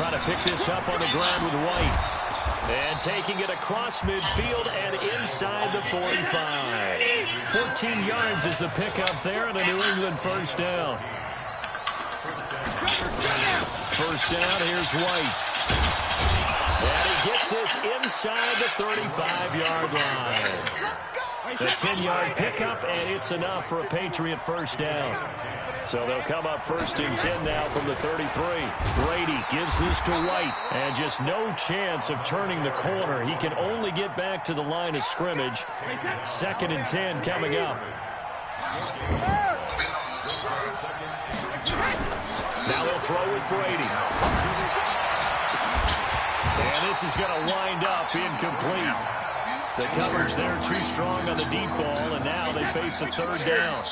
try to pick this up on the ground with White. And taking it across midfield and inside the 45. 14 yards is the pickup there, and a New England first down. First down, here's White. And he gets this inside the 35-yard line. A 10-yard pickup, and it's enough for a Patriot first down. So they'll come up first and 10 now from the 33. Brady gives this to White, and just no chance of turning the corner. He can only get back to the line of scrimmage. Second and 10 coming up. Now they'll throw with Brady. And this is going to wind up incomplete. The coverage there too strong on the deep ball, and now they face a third down.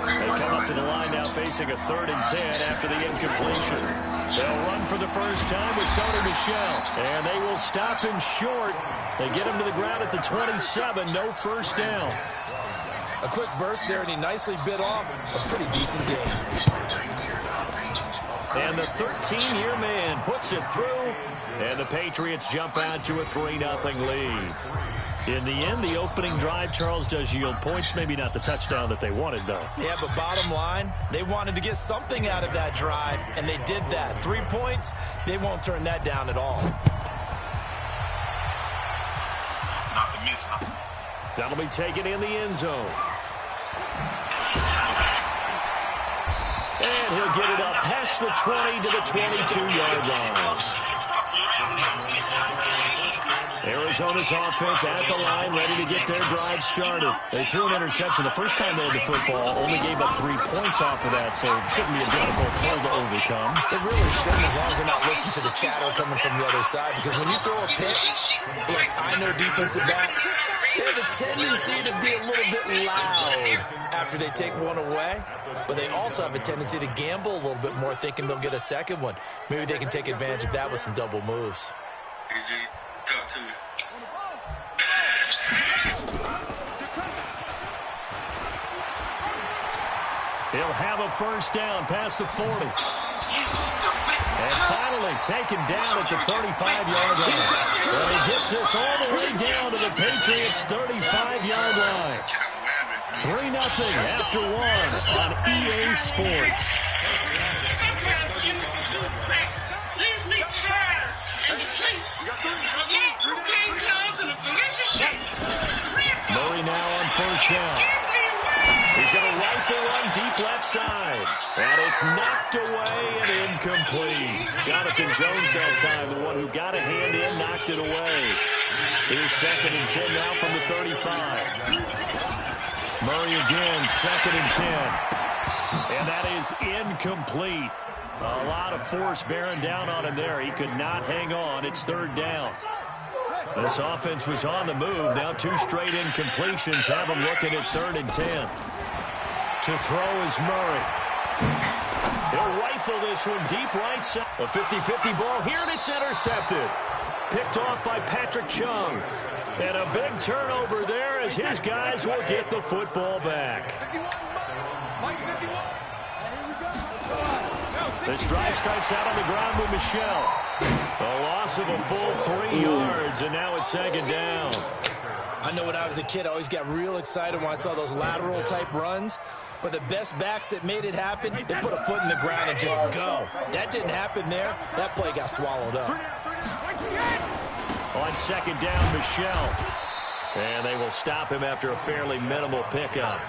They come up to the line now facing a 3rd and 10 after the incompletion. They'll run for the first time with Sony Michel, and they will stop him short. They get him to the ground at the 27, no first down. A quick burst there, and he nicely bit off a pretty decent game. And the 13-year man puts it through, and the Patriots jump out to a 3-0 lead. In the end, the opening drive, Charles, does yield points. Maybe not the touchdown that they wanted, though. Yeah, but bottom line, they wanted to get something out of that drive, and they did that. 3 points, they won't turn that down at all. Not the miss. That'll be taken in the end zone. And he'll get it up past the 20 to the 22-yard line. Arizona's offense at the line, ready to get their drive started. They threw an interception the first time they had the football, only gave up 3 points off of that, so it shouldn't be a difficult play to overcome. It really shouldn't, as long as they're not listening to the chatter coming from the other side, because when you throw a pick, like I know defensive backs, they have a tendency to be a little bit loud after they take one away, but they also have a tendency to gamble a little bit more, thinking they'll get a second one. Maybe they can take advantage of that with some double moves. Talk to me. He'll have a first down past the 40. And finally taken down at the 35-yard line. But he gets this all the way down to the Patriots' 35-yard line. 3-0 after 1 on EA Sports. Murray now on first down. He's going to rifle one deep left side. And it's knocked away and incomplete. Jonathan Jones that time, the one who got a hand in, knocked it away. Here's 2nd and 10 now from the 35. Murray again, 2nd and 10. And that is incomplete. A lot of force bearing down on him there. He could not hang on. It's 3rd down. This offense was on the move. Now 2 straight incompletions have him looking at 3rd and 10. To throw is Murray. He'll rifle this one deep right side. A 50-50 ball here, and it's intercepted. Picked off by Patrick Chung. And a big turnover there as his guys will get the football back. This drive starts out on the ground with Michel. A loss of a full 3 yards, and now it's 2nd down. I know when I was a kid, I always got real excited when I saw those lateral-type runs. But the best backs that made it happen, they put a foot in the ground and just go. That didn't happen there. That play got swallowed up. On 2nd down, Michel. And they will stop him after a fairly minimal pickup.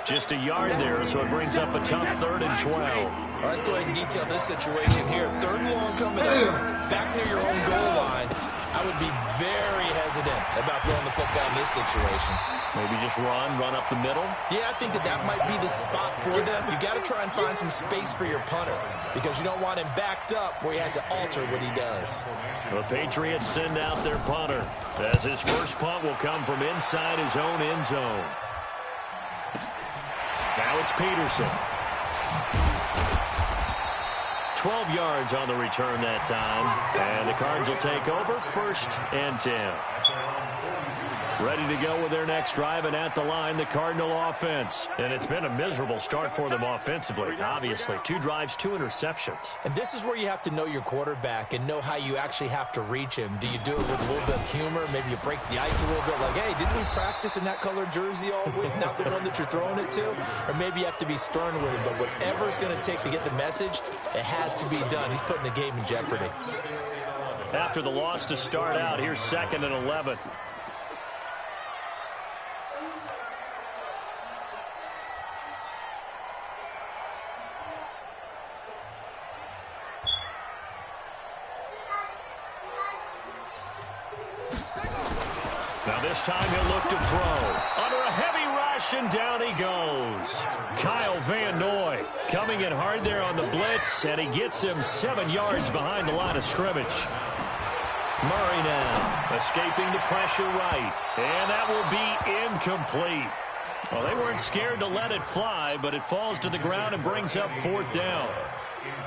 Just a yard there, so it brings up a tough 3rd and 12. Well, let's go ahead and detail this situation here. 3rd and long coming up, back near your own goal line. I would be very hesitant about throwing the football in this situation. Maybe just run up the middle? Yeah, I think that might be the spot for them. You got to try and find some space for your punter because you don't want him backed up where he has to alter what he does. The Patriots send out their punter as his first punt will come from inside his own end zone. Now it's Peterson. 12 yards on the return that time. And the Cards will take over 1st and 10. Ready to go with their next drive, and at the line, the Cardinal offense. And it's been a miserable start for them offensively, obviously. 2 drives, 2 interceptions. And this is where you have to know your quarterback and know how you actually have to reach him. Do you do it with a little bit of humor? Maybe you break the ice a little bit, like, hey, didn't we practice in that colored jersey all week, not the one that you're throwing it to? Or maybe you have to be stern with him. But whatever it's going to take to get the message, it has to be done. He's putting the game in jeopardy. After the loss to start out, here's 2nd and 11. Now this time he'll look to throw. Under a heavy rush, and down he goes. Kyle Van Noy coming in hard there on the blitz, and he gets him 7 yards behind the line of scrimmage. Murray now escaping the pressure right, and that will be incomplete. Well, they weren't scared to let it fly, but it falls to the ground and brings up 4th down.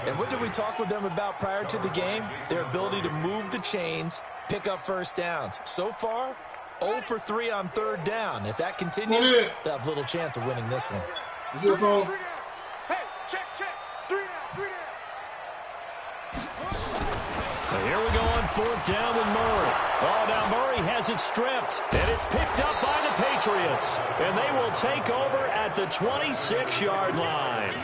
And what did we talk with them about prior to the game? Their ability to move the chains, pick up first downs. So far, 0 for 3 on 3rd down. If that continues, they'll have little chance of winning this one. Here we go on 4th down with Murray. Oh, now Murray has it stripped, and it's picked up by the Patriots. And they will take over at the 26-yard line.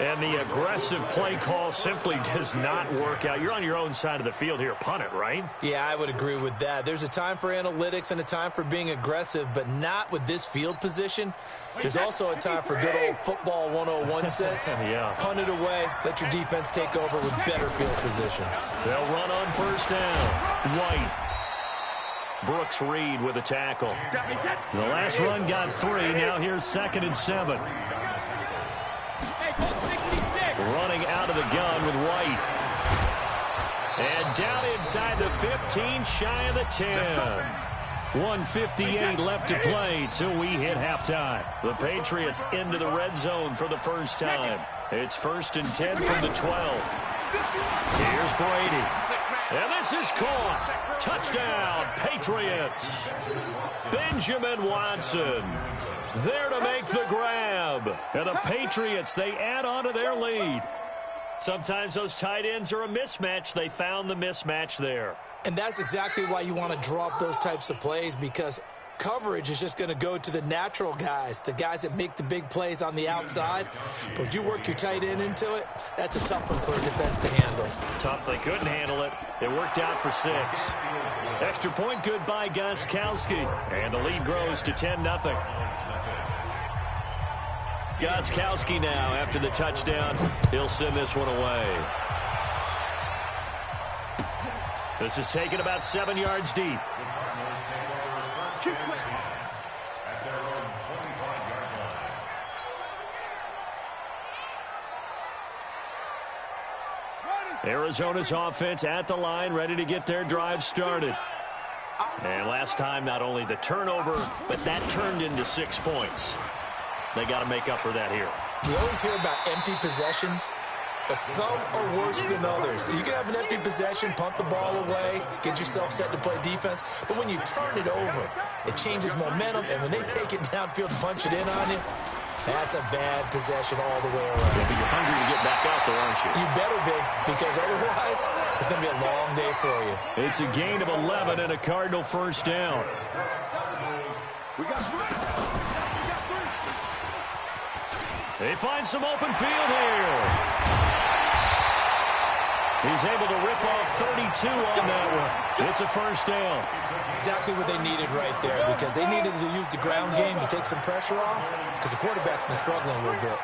And the aggressive play call simply does not work out. You're on your own side of the field here. Punt it, right? Yeah, I would agree with that. There's a time for analytics and a time for being aggressive, but not with this field position. There's also a time for good old football 101 sense. Yeah. Punt it away. Let your defense take over with better field position. They'll run on 1st down. White. Brooks Reed with a tackle. The last run got 3. Now here's 2nd and 7. Running out of the gun with White. And down inside the 15, shy of the 10. 1:58 left to play till we hit halftime. The Patriots into the red zone for the first time. It's 1st and 10 from the 12. Here's Brady. And this is caught. Touchdown, Patriots. Benjamin Watson there to make the grab. And the Patriots, they add on to their lead. Sometimes those tight ends are a mismatch. They found the mismatch there. And that's exactly why you want to drop those types of plays, because coverage is just going to go to the natural guys, the guys that make the big plays on the outside. But if you work your tight end into it, that's a tough one for a defense to handle. Tough. They couldn't handle it. It worked out for 6. Extra point good by Gostkowski. And the lead grows to 10-0. Gostkowski now after the touchdown. He'll send this one away. This is taken about 7 yards deep. Arizona's offense at the line, ready to get their drive started. And last time, not only the turnover, but that turned into 6 points. They got to make up for that here. We always hear about empty possessions, but some are worse than others. You can have an empty possession, punt the ball away, get yourself set to play defense. But when you turn it over, it changes momentum. And when they take it downfield and punch it in on you, that's a bad possession all the way around. Yeah, but you're hungry to get back out there, aren't you? You better be, because otherwise it's going to be a long day for you. It's a gain of 11 and a Cardinal first down. They find some open field here. He's able to rip off 32 on that one. It's a first down. Exactly what they needed right there, because they needed to use the ground game to take some pressure off, because the quarterback's been struggling a little bit.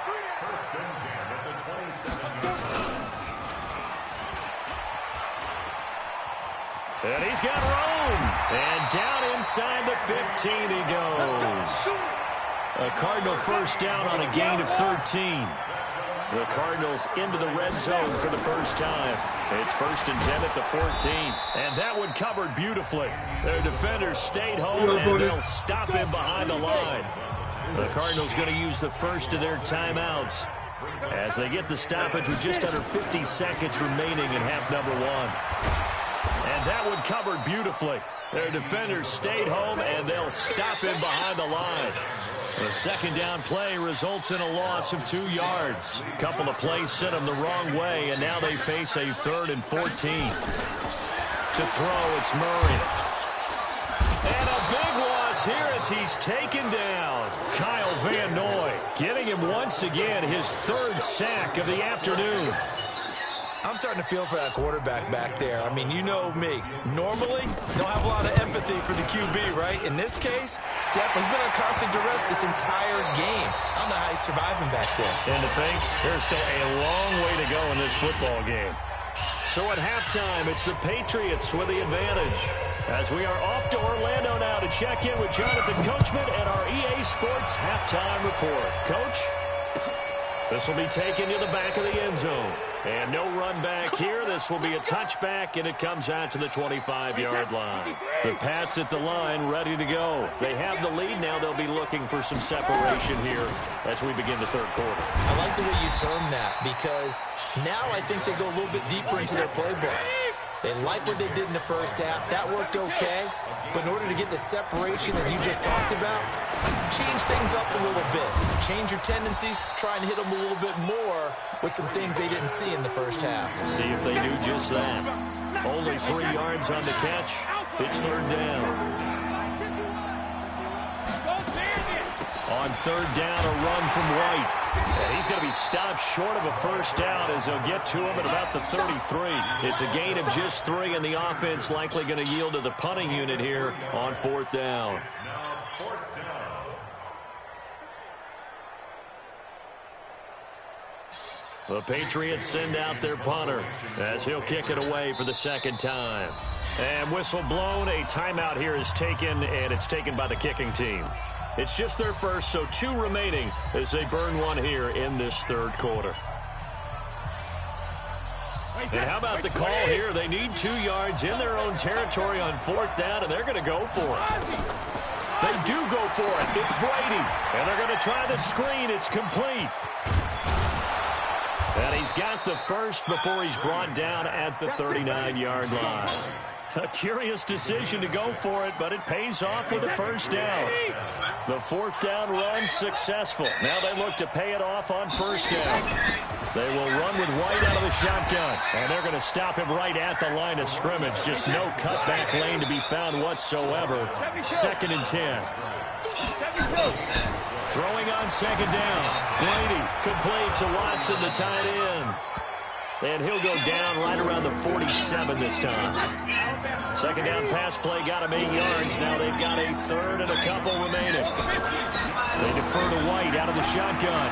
And he's got room. And down inside the 15 he goes. A Cardinal first down on a gain of 13. The Cardinals into the red zone for the first time. It's 1st and 10 at the 14. And that one covered beautifully. Their defenders stayed home, and they'll stop him behind the line. The Cardinals going to use the first of their timeouts as they get the stoppage with just under 50 seconds remaining in half number 1. And that one covered beautifully. Their defenders stayed home, and they'll stop him behind the line. The second down play results in a loss of 2 yards. A couple of plays sent them the wrong way, and now they face a 3rd and 14. To throw, it's Murray. And a big loss here as he's taken down. Kyle Van Noy getting him once again his 3rd sack of the afternoon. I'm starting to feel for that quarterback back there. I mean, you know me. Normally, don't have a lot of empathy for the QB, right? In this case, definitely been on constant duress this entire game. I don't know how he's surviving back there. And to think, there's still a long way to go in this football game. So at halftime, it's the Patriots with the advantage. As we are off to Orlando now to check in with Jonathan Coachman and our EA Sports halftime report. Coach? This will be taken to the back of the end zone. And no run back here. This will be a touchback, and it comes out to the 25-yard line. The Pats at the line ready to go. They have the lead. Now they'll be looking for some separation here as we begin the 3rd quarter. I like the way you term that because now I think they go a little bit deeper into their playbook. They like what they did in the first half. That worked okay. But in order to get the separation that you just talked about, change things up a little bit. Change your tendencies. Try and hit them a little bit more with some things they didn't see in the first half. See if they do just that. Only 3 yards on the catch. It's 3rd down. On 3rd down, a run from White. And he's going to be stopped short of a first down as they'll get to him at about the 33. It's a gain of just 3, and the offense likely going to yield to the punting unit here on 4th down. The Patriots send out their punter as he'll kick it away for the 2nd time. And whistle blown. A timeout here is taken, and it's taken by the kicking team. It's just their first, so 2 remaining as they burn one here in this 3rd quarter. And how about the call here? They need 2 yards in their own territory on 4th down, and they're going to go for it. They do go for it. It's Brady, and they're going to try the screen. It's complete. And he's got the first before he's brought down at the 39-yard line. A curious decision to go for it, but it pays off with a first down. The 4th down run successful. Now they look to pay it off on first down. They will run with White out of the shotgun, and they're going to stop him right at the line of scrimmage. Just no cutback lane to be found whatsoever. 2nd and 10. Throwing on 2nd down. Brady complete to Watson, the tight end. And he'll go down right around the 47 this time. 2nd down pass play got him 8 yards. Now they've got a 3rd and a couple remaining. They defer to White out of the shotgun.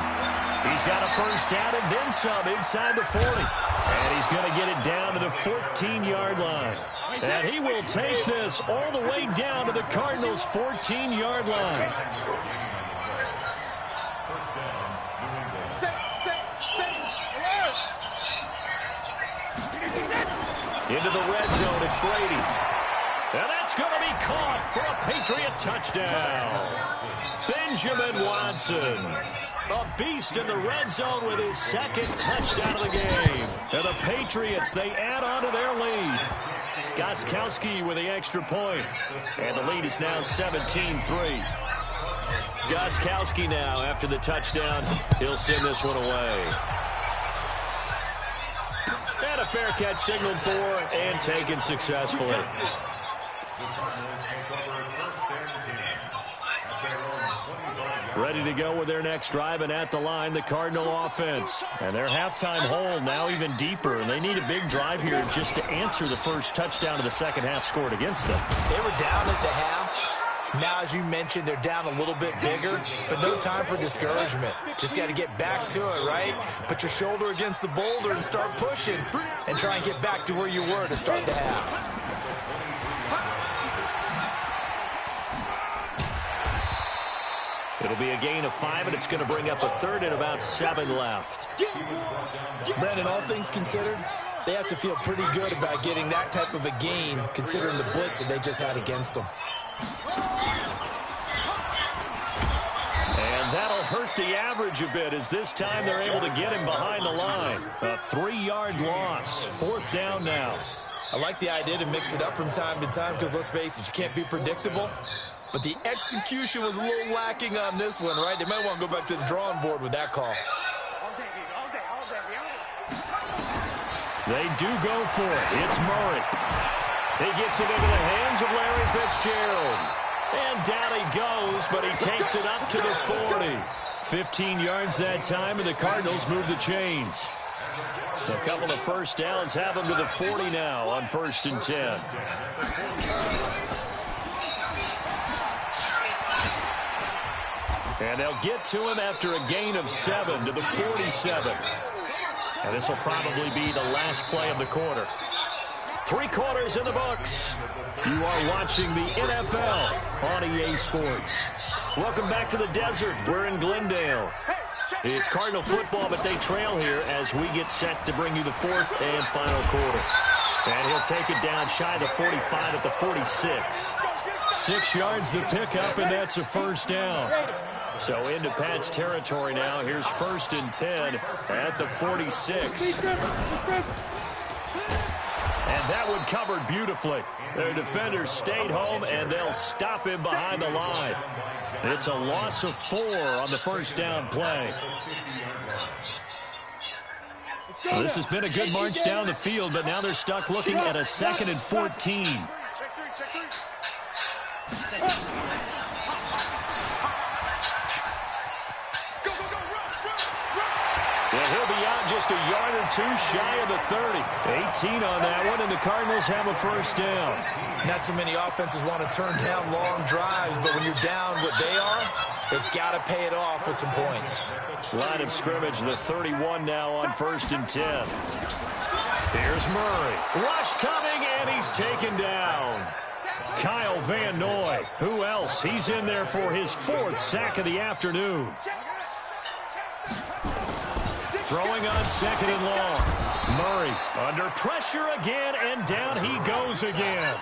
He's got a first down and then some inside the 40. And he's going to get it down to the 14-yard line. And he will take this all the way down to the Cardinals' 14-yard line. Into the red zone, it's Brady. And that's going to be caught for a Patriot touchdown. Benjamin Watson, a beast in the red zone with his 2nd touchdown of the game. And the Patriots, they add on to their lead. Gostkowski with the extra point. And the lead is now 17-3. Gostkowski now, after the touchdown, he'll send this one away. And a fair catch signaled for and taken successfully. Ready to go with their next drive, and at the line, the Cardinal offense. And their halftime hole now even deeper, and they need a big drive here just to answer the first touchdown of the 2nd half scored against them. They were down at the half. Now, as you mentioned, they're down a little bit bigger, but no time for discouragement. Just got to get back to it, right? Put your shoulder against the boulder and start pushing and try and get back to where you were to start the half. It'll be a gain of 5, and it's going to bring up a 3rd and about 7 left. Brandon, all things considered, they have to feel pretty good about getting that type of a gain, considering the blitz that they just had against them. And that'll hurt the average a bit, as this time they're able to get him behind the line. A 3-yard loss. 4th down now. I like the idea to mix it up from time to time because, let's face it, you can't be predictable. But the execution was a little lacking on this one, right? They might want to go back to the drawing board with that call. They do go for it. It's Murray. He gets it into the hands of Larry Fitzgerald. And down he goes, but he takes it up to the 40. 15 yards that time, and the Cardinals move the chains. A couple of first downs have them to the 40 now on 1st and 10. And they'll get to him after a gain of 7 to the 47. And this will probably be the last play of the quarter. 3 quarters in the books. You are watching the NFL on EA Sports. Welcome back to the desert. We're in Glendale. It's Cardinal football, but they trail here as we get set to bring you the 4th and final quarter. And he'll take it down shy of the 45 at the 46. 6 yards the pickup, and that's a first down. So into Pat's territory now. Here's 1st and 10 at the 46. And that one covered beautifully. Their defenders stayed home, and they'll stop him behind the line. It's a loss of 4 on the first down play. Well, this has been a good march down the field, but now they're stuck looking at a 2nd and 14. Well, he'll be out just a yard or 2 shy of the 30. 18 on that one, and the Cardinals have a first down. Not too many offenses want to turn down long drives, but when you're down what they are, they've got to pay it off with some points. Line of scrimmage, the 31 now on 1st and 10. Here's Murray. Rush coming, and he's taken down. Kyle Van Noy. Who else? He's in there for his 4th sack of the afternoon. Throwing on 2nd and long. Murray under pressure again, and down he goes again.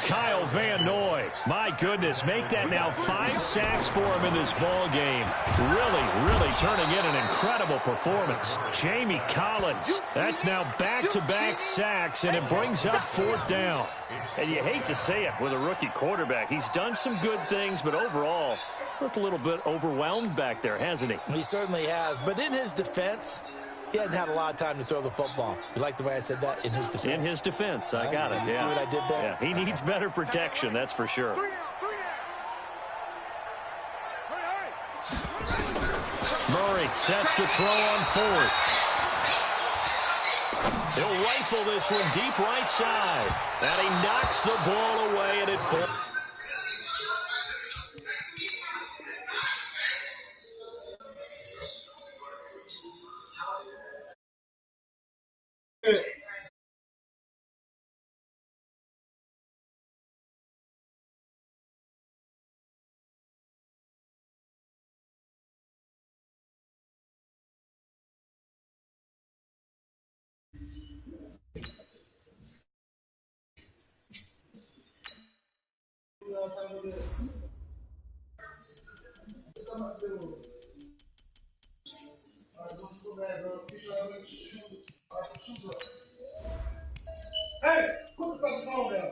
Kyle Van Noy. My goodness, make that now 5 sacks for him in this ball game. Really turning in an incredible performance. Jamie Collins. That's now back-to-back sacks, and it brings up 4th down. And you hate to say it with a rookie quarterback. He's done some good things, but overall, looked a little bit overwhelmed back there, hasn't he? He certainly has. But in his defense, he hasn't had a lot of time to throw the football. You like the way I said that? In his defense. In his defense. I got it. You see what I did there? Yeah, he needs better protection, that's for sure. Murray sets to throw on 4th. He'll rifle this one deep right side. And he knocks the ball away, and it falls. Hey, put the phone down.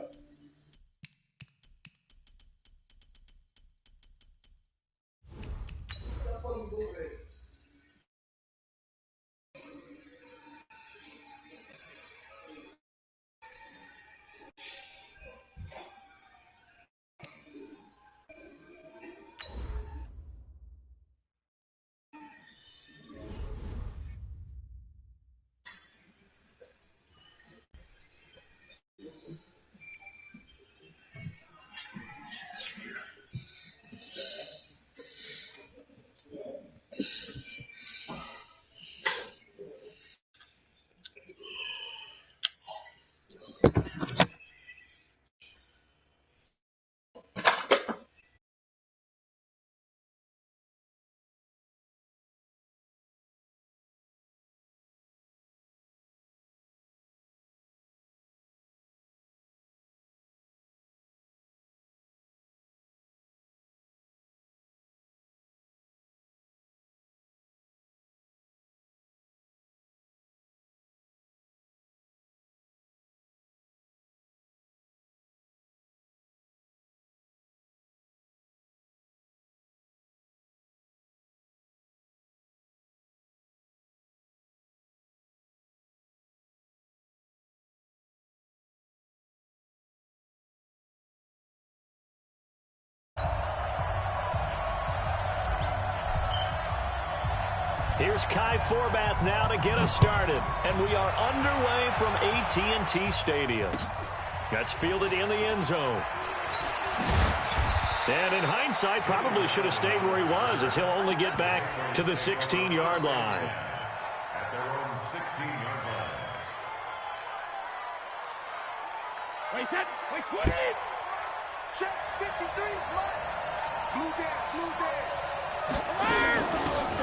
Here's Kai Forbath now to get us started. And we are underway from AT&T Stadium. That's fielded in the end zone. And in hindsight, probably should have stayed where he was, as he'll only get back to the 16-yard line. At their own 16-yard line. Wait, set. Wait, put it. Check 53. Blue down.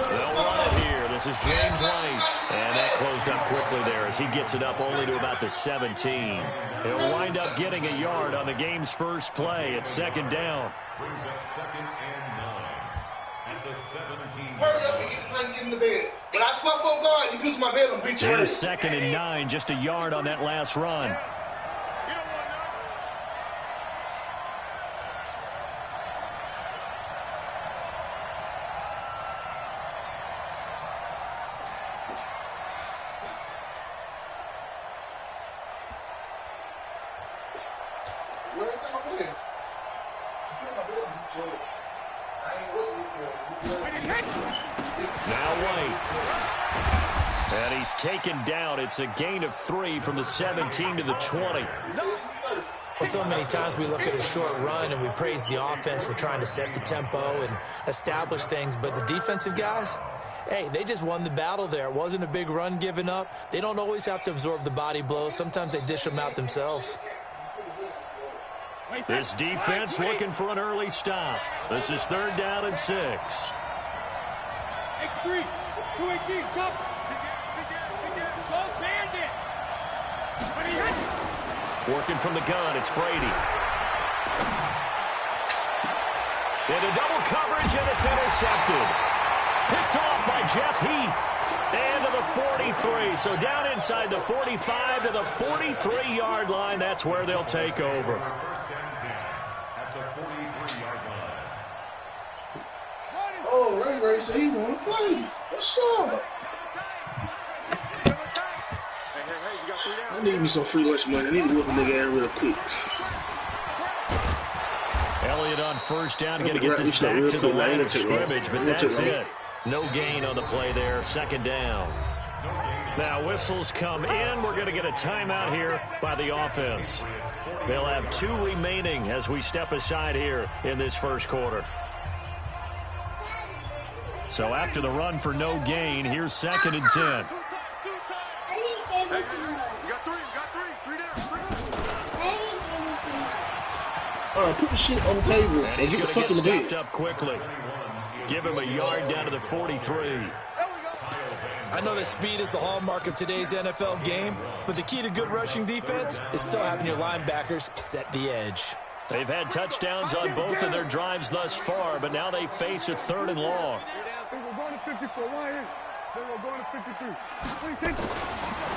They'll run it here. This is James White. And that closed up quickly there as he gets it up only to about the 17. He'll wind up getting a yard on the game's first play. It's second down. Brings up 2nd and 9 at the 17. Hurry up and get in the bed. When I squat for guard, you piss my bed on beach. Here's 2nd and 9, just a yard on that last run. Taken down. It's a gain of 3 from the 17 to the 20. Well, so many times we look at a short run and we praise the offense for trying to set the tempo and establish things, but the defensive guys, hey, they just won the battle there. It wasn't a big run given up. They don't always have to absorb the body blows. Sometimes they dish them out themselves. This defense looking for an early stop. This is 3rd down and 6. X3, 218, jump. Working from the gun, it's Brady. Into double coverage, and it's intercepted. Picked off by Jeff Heath. And to the 43. So down inside the 45 to the 43-yard line. That's where they'll take over. 1st and 10 at the 43-yard line. Oh, Ray said he want to play. What's up? I need me some free lunch money. I need to whip a nigga ass real quick. Elliott on 1st down, going to get this back to the line of scrimmage, but that's it. No gain on the play there, 2nd down. Now whistles come in. We're going to get a timeout here by the offense. They'll have 2 remaining as we step aside here in this first quarter. So after the run for no gain, here's 2nd and 10. All right, put the shit on the table and and he's get the going fuck to in get the stopped bed. up quickly. Give him a yard down to the 43. I know that speed is the hallmark of today's NFL game, but the key to good rushing defense is still having your linebackers set the edge. They've had touchdowns on both of their drives thus far, but now they face a 3rd and long.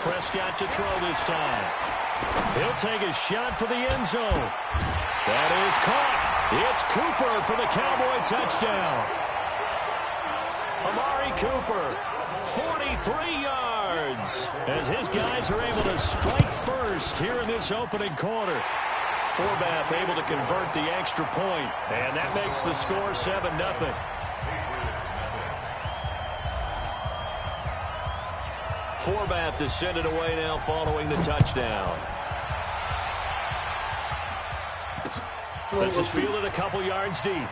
Prescott to throw this time. He'll take a shot for the end zone. That is caught. It's Cooper for the Cowboy touchdown. Amari Cooper, 43 yards, as his guys are able to strike first here in this opening quarter. Forbath able to convert the extra point, and that makes the score 7-0. Forbath to send it away now following the touchdown. This is fielded a couple yards deep.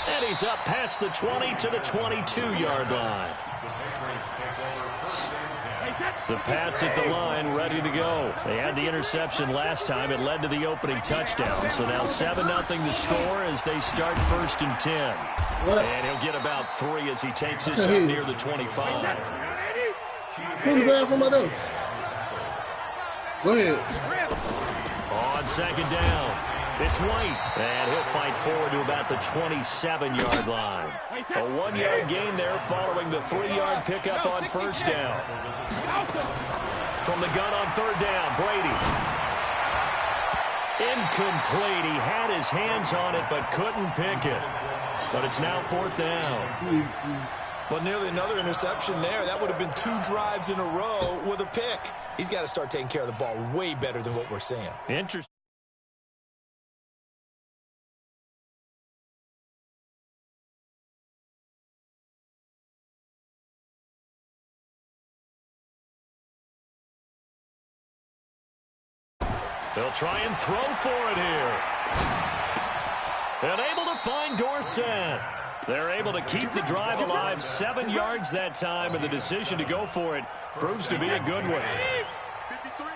And he's up past the 20 to the 22-yard line. The Pats at the line ready to go. They had the interception last time. It led to the opening touchdown. So now 7-0 the score as they start 1st and 10. And he'll get about 3 as he takes this up near the 25. Pull the ball from my door. Go ahead. On 2nd down, it's White. And he'll fight forward to about the 27-yard line. A 1-yard gain there following the 3-yard pickup on 1st down. From the gun on 3rd down, Brady. Incomplete. He had his hands on it but couldn't pick it. But it's now 4th down. Well, nearly another interception there. That would have been 2 drives in a row with a pick. He's got to start taking care of the ball way better than what we're seeing. Interesting. They'll try and throw for it here. And able to find Dorsett. They're able to keep the drive alive. 7 yards that time, and the decision to go for it proves to be a good one.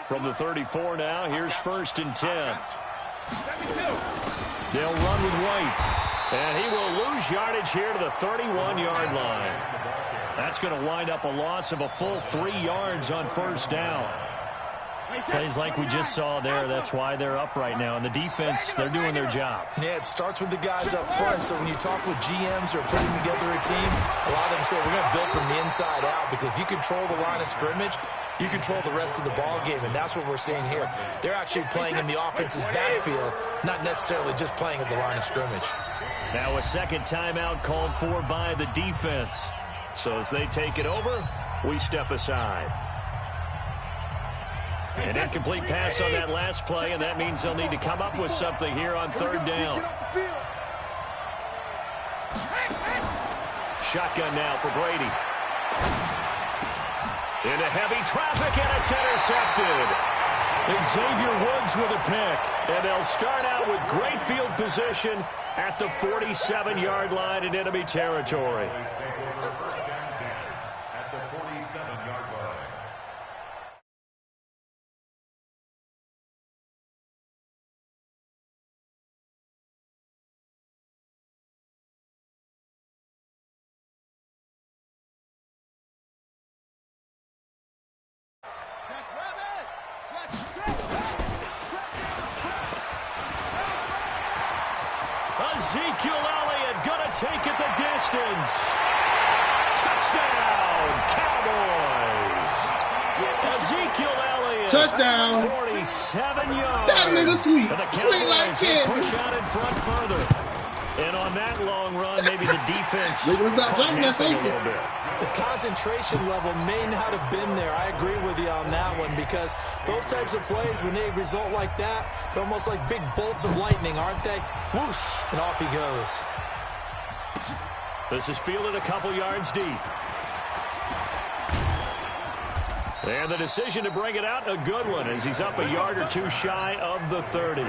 From the 34 now, here's 1st and 10. They'll run with White. And he will lose yardage here to the 31-yard line. That's going to wind up a loss of a full 3 yards on 1st down. Plays like we just saw there. That's why they're up right now. And the defense, they're doing their job. Yeah, it starts with the guys up front. So when you talk with GMs who are putting together a team, a lot of them say we're going to build from the inside out, because if you control the line of scrimmage, you control the rest of the ball game, and that's what we're seeing here. They're actually playing in the offense's backfield, not necessarily just playing at the line of scrimmage. Now a second timeout called for by the defense. So as they take it over, we step aside. An incomplete pass on that last play, and that means they'll need to come up with something here on 3rd down. Shotgun now for Brady. Into heavy traffic, and it's intercepted. Xavier Woods with a pick, and they'll start out with great field position at the 47-yard line in enemy territory. At the 47-yard line. Ezekiel Elliott gonna take it the distance. Touchdown, Cowboys. Ezekiel Elliott. Touchdown. 47 yards. That nigga sweet. And the Sweet like Cowboys candy. push out in front further. And on that long run, maybe the defense Nigga was not caught jumping that napping a safety. little bit. The concentration level may not have been there. I agree with you on that one, because those types of plays, when they result like that, they're almost like big bolts of lightning, aren't they? Whoosh, and off he goes. This is fielded a couple yards deep. And the decision to bring it out, a good one, as he's up a yard or two shy of the 30.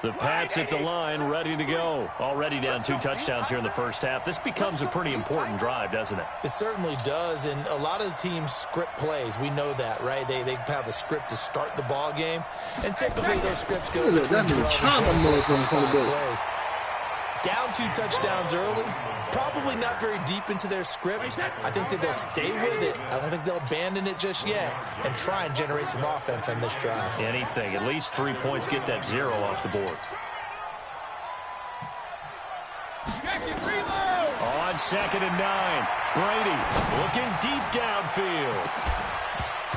The Pats at the line, ready to go. Already down 2 touchdowns here in the first half. This becomes a pretty important drive, doesn't it? It certainly does, and a lot of teams script plays. We know that, right? They have a script to start the ball game, and typically those scripts go Look, that between nigga 12 and Chamba mode from 25 the plays. Down 2 touchdowns early, probably not very deep into their script. I think that they'll stay with it. I don't think they'll abandon it just yet and try and generate some offense on this drive. Anything. At least 3 points, get that 0 off the board. On 2nd and 9, Brady looking deep downfield.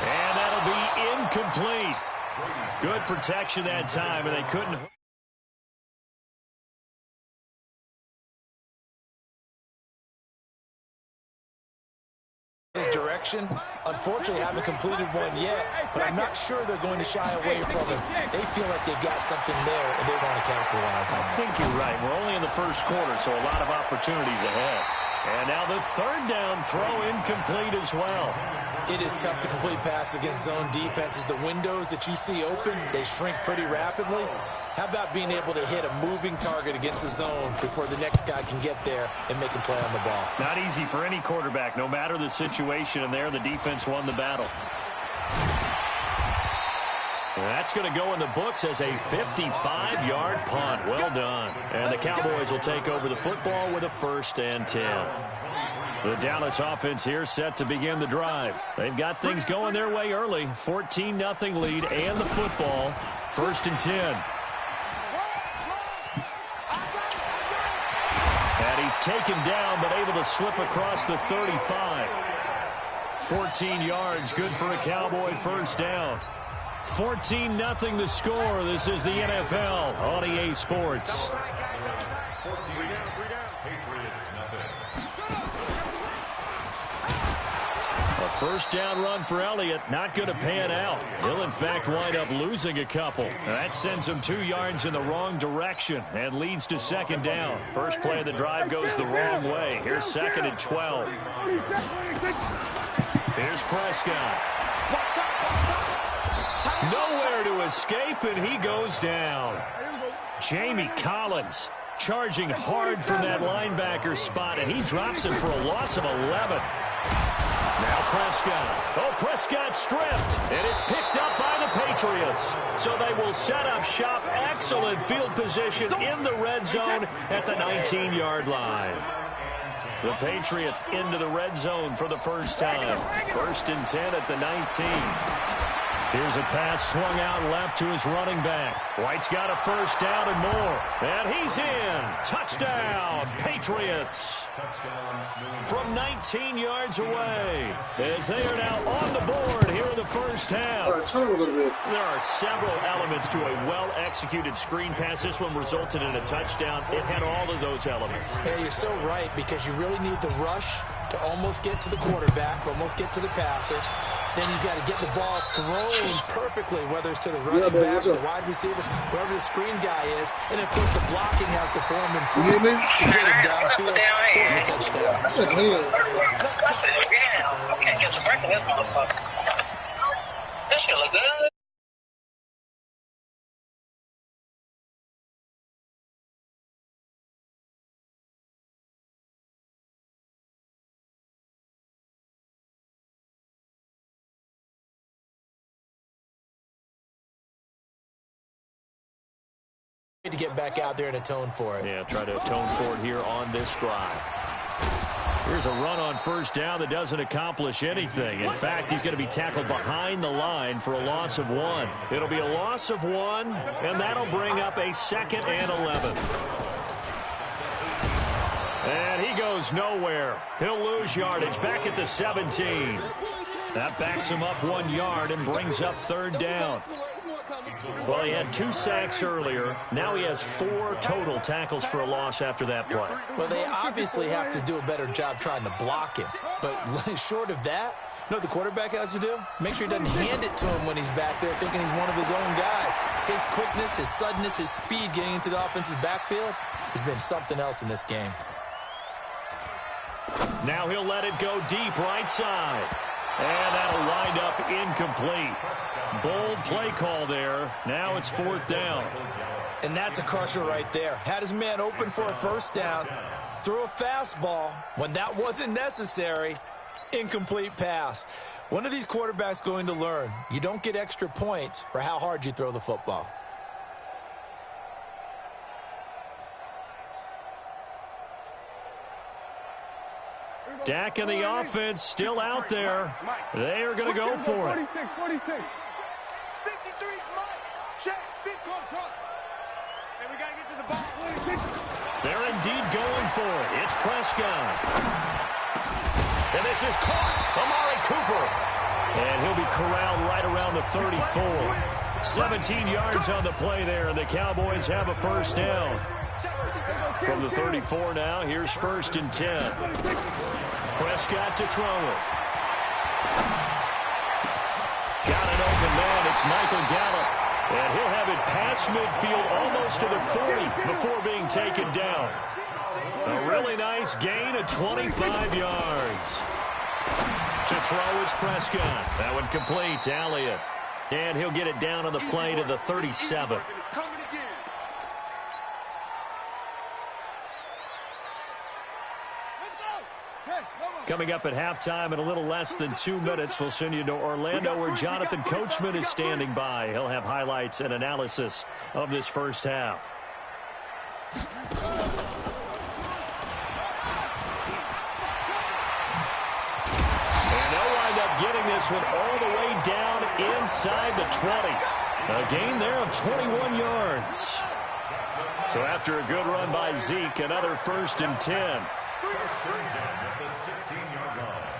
And that'll be incomplete. Good protection that time, and they couldn't. His direction. Unfortunately, haven't completed one yet, but I'm not sure they're going to shy away from him. They feel like they've got something there, and they want to capitalize on it. I think you're right. We're only in the first quarter, so a lot of opportunities ahead. And now the 3rd down throw incomplete as well. It is tough to complete passes against zone defenses. The windows that you see open, they shrink pretty rapidly. How about being able to hit a moving target against a zone before the next guy can get there and make a play on the ball? Not easy for any quarterback, no matter the situation, and there the defense won the battle. That's going to go in the books as a 55-yard punt. Well done. And the Cowboys will take over the football with a 1st and 10. The Dallas offense here set to begin the drive. They've got things going their way early. 14-0 lead and the football. 1st and 10. And he's taken down but able to slip across the 35. 14 yards, good for a Cowboy 1st down. 14-0 the score. This is the NFL on EA Sports. A First down run for Elliott, not going to pan out. He'll, in fact, wind up losing a couple. That sends him 2 yards in the wrong direction and leads to second down. First play of the drive goes the wrong way. Here's second and 12. Here's Prescott. Nowhere to escape, and he goes down. Jamie Collins charging hard from that linebacker spot, and he drops him for a loss of 11. Now Prescott. Oh, Prescott stripped, and it's picked up by the Patriots. So they will set up shop. Excellent field position in the red zone at the 19-yard line. The Patriots into the red zone for the first time. First and 10 at the 19. Here's a pass swung out left to his running back. White's got a first down and more. And he's in. Touchdown, Patriots. From 19 yards away, as they are now on the board here in the first half. All right, turn a little bit. There are several elements to a well-executed screen pass. This one resulted in a touchdown. It had all of those elements. Yeah, you're so right, because you really need the rush to almost get to the quarterback, almost get to the passer. Then you've got to get the ball thrown perfectly, whether it's to the running back, the wide receiver, whoever the screen guy is. And, of course, the blocking has to form in front to get him downfield for the touchdown. I said, yeah, I can't catch a break in this motherfucker. This shit look good. To get back out there and atone for it. Yeah, try to atone for it here on this drive. Here's a run on first down that doesn't accomplish anything. In fact, he's going to be tackled behind the line for a loss of 1. It'll be a loss of 1, and that'll bring up a second and 11. And he goes nowhere. He'll lose yardage back at the 17. That backs him up 1 yard and brings up third down. Well, he had 2 sacks earlier. Now he has 4 total tackles for a loss after that play. Well, they obviously have to do a better job trying to block him. But short of that, you know what the quarterback has to do? Make sure he doesn't hand it to him when he's back there thinking he's one of his own guys. His quickness, his suddenness, his speed getting into the offense's backfield has been something else in this game. Now he'll let it go deep right side. And that'll wind up incomplete. Bold play call there. Now it's fourth down. And that's a crusher right there. Had his man open for a first down. Threw a fastball when that wasn't necessary. Incomplete pass. One of these quarterbacks going to learn. You don't get extra points for how hard you throw the football. Dak and the offense still out there. They are going to go for it. 46. 53, Mike. Check. Big contact. And we got to get to the ball. 46. They're indeed going for it. It's Prescott. And this is caught. Amari Cooper. And he'll be corralled right around the 34. 17 yards on the play there, and the Cowboys have a first down. From the 34 now, here's first and 10. Prescott to throw it. Got an open man. It's Michael Gallup. And he'll have it past midfield almost to the 40 before being taken down. A really nice gain of 25 yards. To throw is Prescott. That one complete to Elliott. And he'll get it down on the play to the 37. Coming up at halftime in a little less than 2 minutes, we'll send you to Orlando where Jonathan Coachman is standing by. He'll have highlights and analysis of this first half. And they'll wind up getting this one all the way down inside the 20. A gain there of 21 yards. So after a good run by Zeke, another first and 10. First and 10 at the 16-yard line.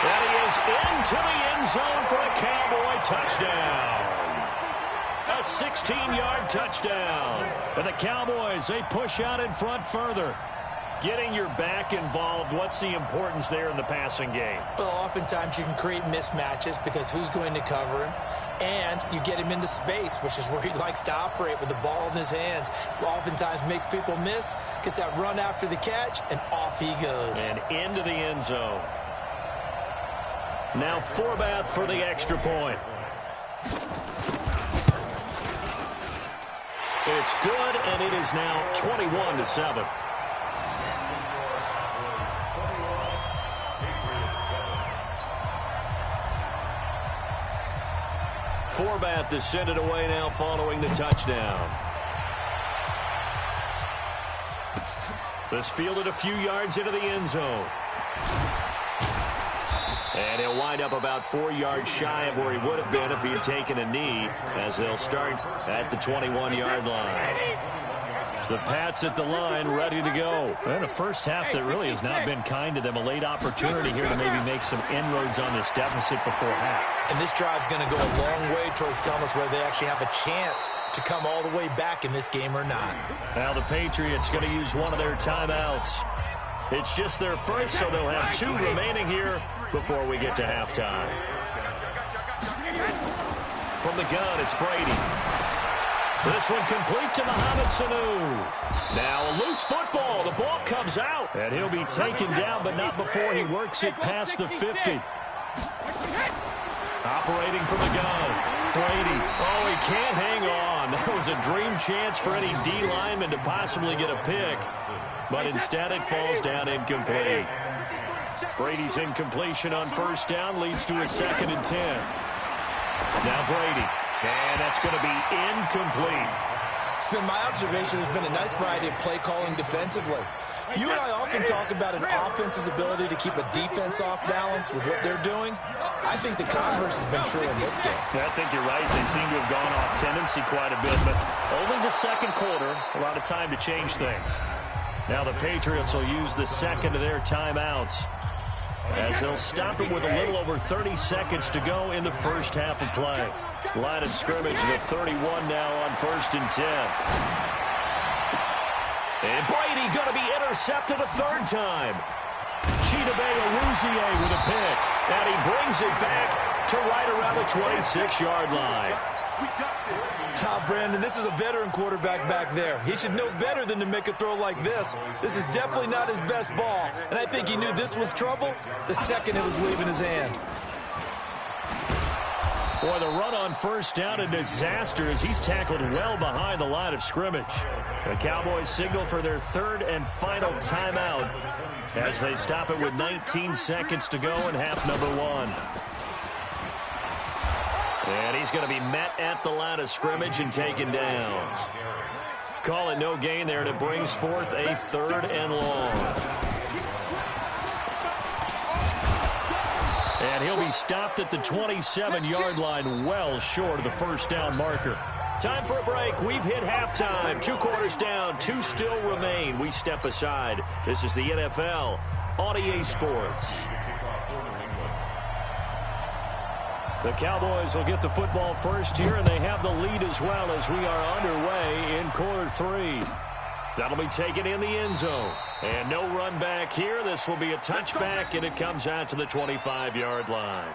And he is into the end zone for a Cowboy touchdown. A 16-yard touchdown. And the Cowboys, they push out in front further. Getting your back involved, what's the importance there in the passing game? Well, oftentimes you can create mismatches because who's going to cover him? And you get him into space, which is where he likes to operate with the ball in his hands. Oftentimes makes people miss, gets that run after the catch, and off he goes. And into the end zone. Now Forbath for the extra point. It's good, and it is now 21-7. Forbath to send it away now following the touchdown. This fielded a few yards into the end zone. And he'll wind up about 4 yards shy of where he would have been if he had taken a knee, as they'll start at the 21-yard line. The Pats at the line, ready to go. And a first half that really has not been kind to them. A late opportunity here to maybe make some inroads on this deficit before half. And this drive's going to go a long way towards telling us whether they actually have a chance to come all the way back in this game or not. Now the Patriots going to use one of their timeouts. It's just their first, so they'll have 2 remaining here before we get to halftime. From the gun, it's Brady. This one complete to Mohamed Sanu. Now a loose football. The ball comes out. And he'll be taken down, but not before he works it past the 50. Operating from the gun. Brady. Oh, he can't hang on. That was a dream chance for any D lineman to possibly get a pick. But instead it falls down incomplete. Brady's incompletion on first down leads to a 2nd and 10. Now Brady. And that's going to be incomplete. It's been my observation there's been a nice variety of play calling defensively. You and I often talk about an offense's ability to keep a defense off balance with what they're doing. I think the converse has been true in this game. I think you're right. They seem to have gone off tendency quite a bit, but only the second quarter, a lot of time to change things. Now the Patriots will use the second of their timeouts, as they'll stop it with a little over 30 seconds to go in the first half of play. Line of scrimmage, the 31 now on 1st and 10. And Brady going to be intercepted a 3rd time. Chidobe Awuzie with a pick. And he brings it back to right around the 26-yard line. Brandon, this is a veteran quarterback back there. He should know better than to make a throw like this. This is definitely not his best ball, and I think he knew this was trouble the second it was leaving his hand. Boy, the run on first down, a disaster as he's tackled well behind the line of scrimmage. The Cowboys signal for their 3rd and final timeout as they stop it with 19 seconds to go in half number 1. And he's going to be met at the line of scrimmage and taken down. Call it no gain there, and it brings forth a 3rd and long. And he'll be stopped at the 27-yard line, well short of the first down marker. Time for a break. We've hit halftime. 2 quarters down, 2 still remain. We step aside. This is the NFL on EA Sports. The Cowboys will get the football first here, and they have the lead as well as we are underway in quarter 3. That'll be taken in the end zone. And no run back here. This will be a touchback, and it comes out to the 25-yard line.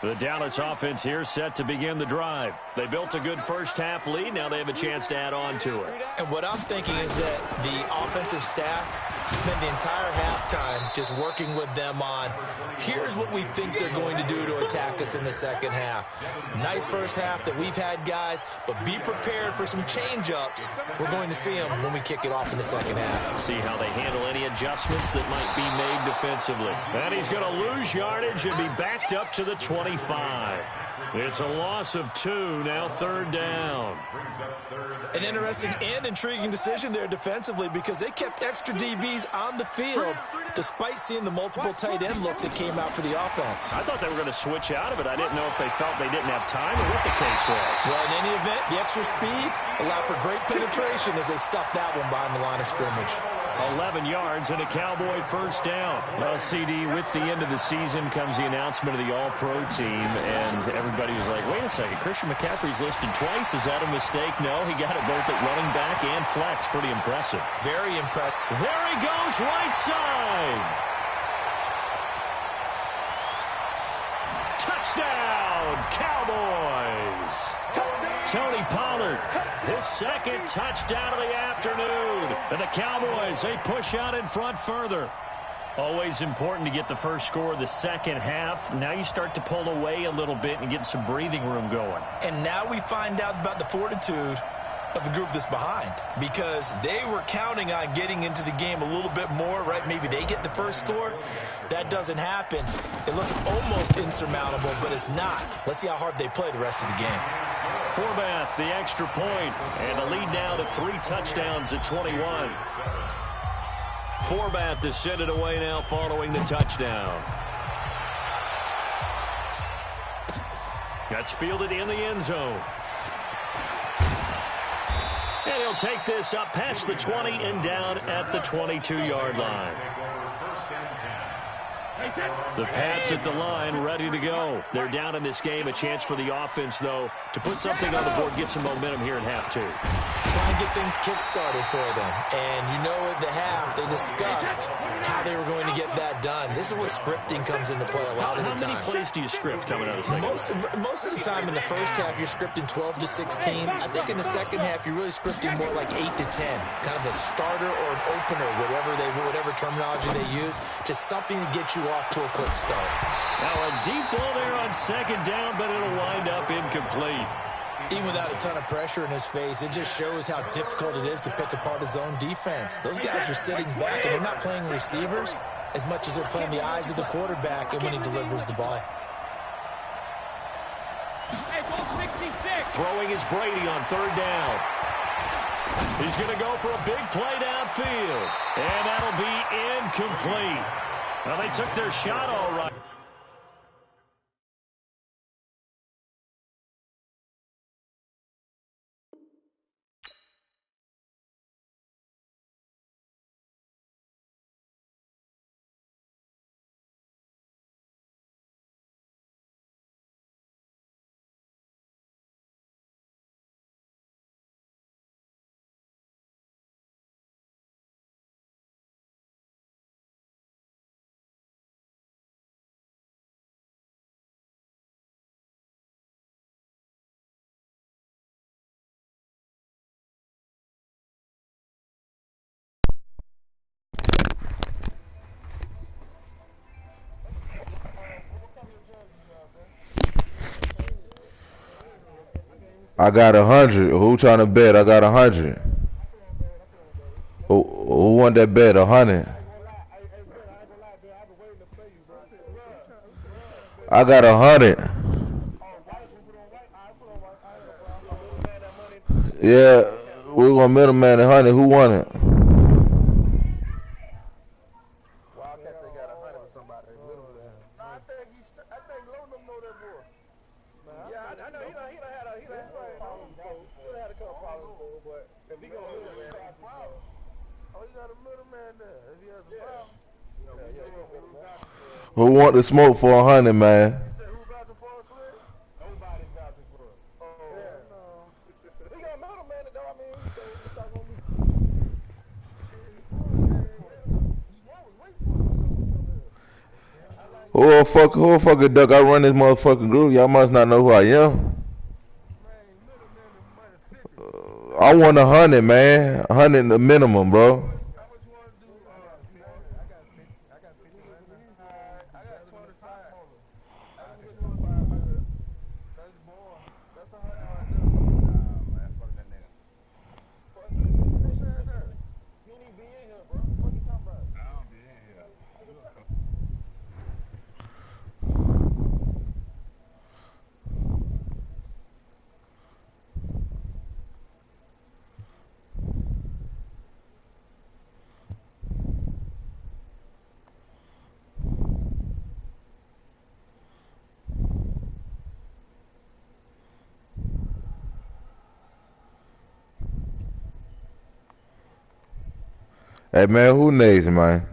The Dallas offense here set to begin the drive. They built a good first half lead. Now they have a chance to add on to it. And what I'm thinking is that the offensive staff spent the entire halftime just working with them on, here's what we think they're going to do to attack us in the second half. Nice first half that we've had, guys, but be prepared for some change-ups. We're going to see them when we kick it off in the second half. See how they handle any adjustments that might be made defensively. And he's going to lose yardage and be backed up to the 25. It's a loss of 2, now 3rd down. An interesting and intriguing decision there defensively because they kept extra DBs on the field despite seeing the multiple tight end look that came out for the offense. I thought they were going to switch out of it. I didn't know if they felt they didn't have time or what the case was. Well, in any event, the extra speed allowed for great penetration as they stuffed that one behind the line of scrimmage. 11 yards and a Cowboy 1st down. Well, CD, with the end of the season comes the announcement of the All-Pro team, and everybody was like, wait a second, Christian McCaffrey's listed twice. Is that a mistake? No, he got it both at running back and flex. Pretty impressive. Very impressive. There he goes, right side. Touchdown, Cowboys. Tony Pollard, his 2nd touchdown of the afternoon. And the Cowboys, they push out in front further. Always important to get the first score of the second half. Now you start to pull away a little bit and get some breathing room going. And now we find out about the fortitude of the group that's behind because they were counting on getting into the game a little bit more, right? Maybe they get the first score. That doesn't happen. It looks almost insurmountable, but it's not. Let's see how hard they play the rest of the game. Forbath, the extra point, and a lead now to 3 touchdowns at 21. Forbath to send it away now following the touchdown. That's fielded in the end zone. And he'll take this up past the 20 and down at the 22-yard line. The Pats at the line, ready to go. They're down in this game. A chance for the offense, though, to put something on the board, get some momentum here in half 2. Try and get things kick-started for them. And you know at the half, they discussed how they were going to get that done. This is where scripting comes into play a lot of the time. How many plays do you script coming out of the second half? Most of the time in the first half, you're scripting 12 to 16. I think in the second half, you're really scripting more like 8 to 10. Kind of a starter or an opener, whatever terminology they use. Just something to get you off to a quick start. Now a deep ball there on 2nd down, but it'll wind up incomplete. Even without a ton of pressure in his face, it just shows how difficult it is to pick apart his own defense. Those guys are sitting back, and they're not playing receivers as much as they're playing the eyes of the quarterback and when he delivers the ball. Throwing is Brady on 3rd down. He's going to go for a big play downfield, and that'll be incomplete. Well, they took their shot all right. I got 100. Who trying to bet? I got 100. Who want that bet? 100. I got 100. Yeah, we're gonna middleman 100. Who won it? Wildcat say got 100 for somebody. No, I think Lonem know that boy. Yeah, I know he done had a couple problems, but if he gonna middleman, he got a problem. Oh, he got a middleman there. If he has a problem, Who want the smoke for 100, man? you said who vouching for us, Red? Nobody's vouching for us. Oh, yeah. No. He got a middleman though. I mean, so what's that gonna be? Who a fucking duck? I run this motherfucking group. Y'all must not know who I am. I want 100, man. 100 the minimum, bro. How much you want to do? I got 50. I got 50. I got 25. I got 25. That's more. That's 100 right there. Nah, man, fuck that nigga. Fuck that bitch right there. You don't even be in here, bro. What you talking about? I don't be in here. Hey man, who next, man?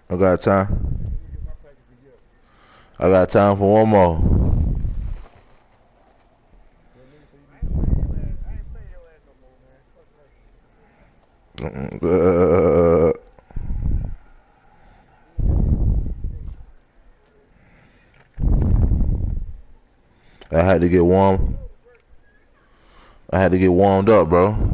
I got time. I got time for one more. I had to get warm. I had to get warmed up, bro.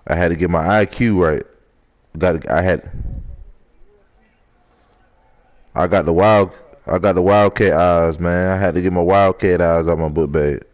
I had to get my IQ right. I got the wildcat eyes, man. I had to get my wildcat eyes on my book bag.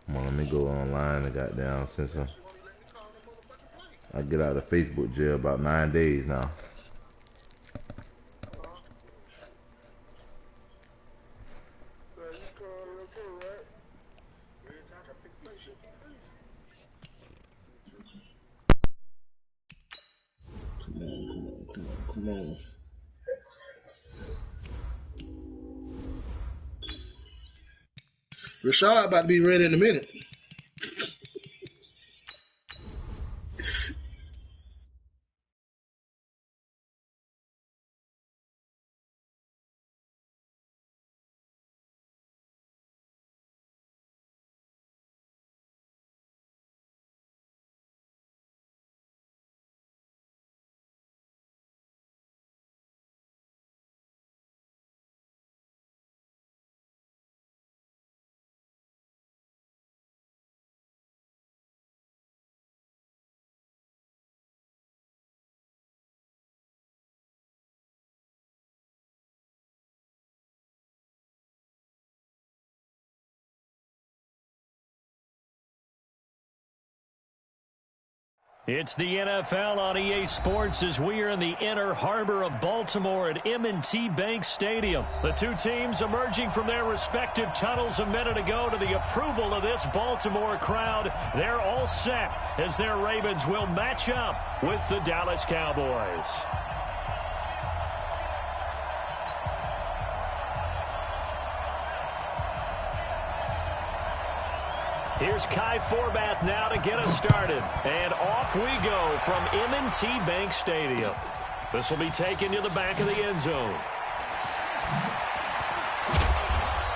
Come on, let me go online and got down since I get out of Facebook jail about 9 days now. Come on. Rashad about to be ready in a minute. It's the NFL on EA Sports as we are in the inner harbor of Baltimore at M&T Bank Stadium. The two teams emerging from their respective tunnels a minute ago to the approval of this Baltimore crowd. They're all set as their Ravens will match up with the Dallas Cowboys. Here's Kai Forbath now to get us started. And off we go from M&T Bank Stadium. This will be taken to the back of the end zone.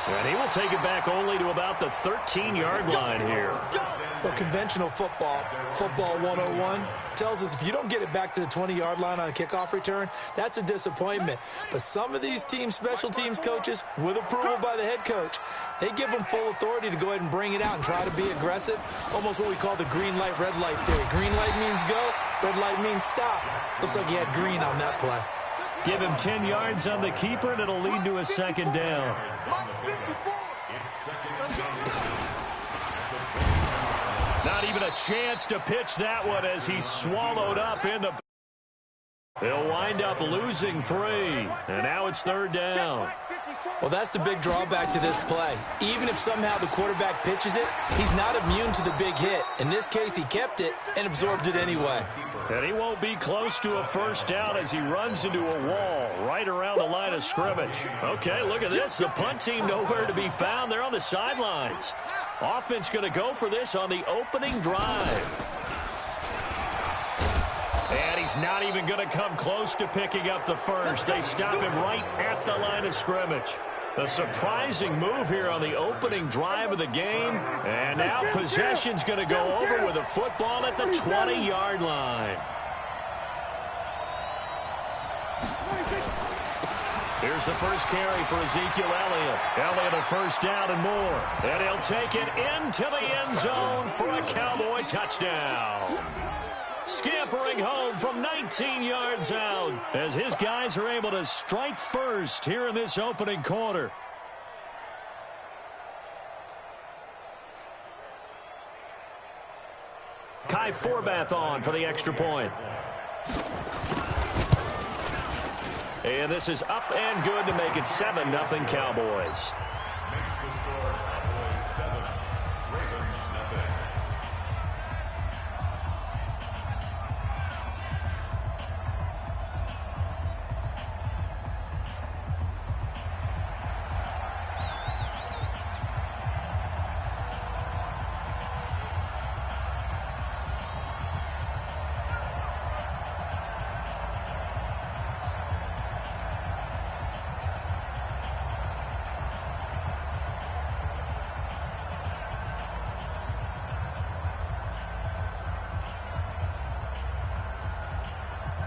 And he will take it back only to about the 13-yard line here. Well, conventional football 101, tells us if you don't get it back to the 20-yard line on a kickoff return, that's a disappointment. But some of these teams, special teams coaches, with approval by the head coach, they give them full authority to go ahead and bring it out and try to be aggressive, almost what we call the green light, red light theory. Green light means go, red light means stop. Looks like he had green on that play. Give him 10 yards on the keeper, and it'll lead to a second down. Not even a chance to pitch that one as he's swallowed up in the... They'll wind up losing 3, and now it's third down. Well, that's the big drawback to this play. Even if somehow the quarterback pitches it, he's not immune to the big hit. In this case, he kept it and absorbed it anyway. And he won't be close to a first down as he runs into a wall right around the line of scrimmage. Okay, look at this. The punt team nowhere to be found. They're on the sidelines. Offense going to go for this on the opening drive. And he's not even going to come close to picking up the first. They stop him right at the line of scrimmage. A surprising move here on the opening drive of the game. And now possession's going to go over with a football at the 20-yard line. Here's the first carry for Ezekiel Elliott. Elliott a first down and more. And he'll take it into the end zone for a Cowboy touchdown. Scampering home from 19 yards out as his guys are able to strike first here in this opening quarter. Kai Forbath on for the extra point. And this is up and good to make it 7-0 Cowboys.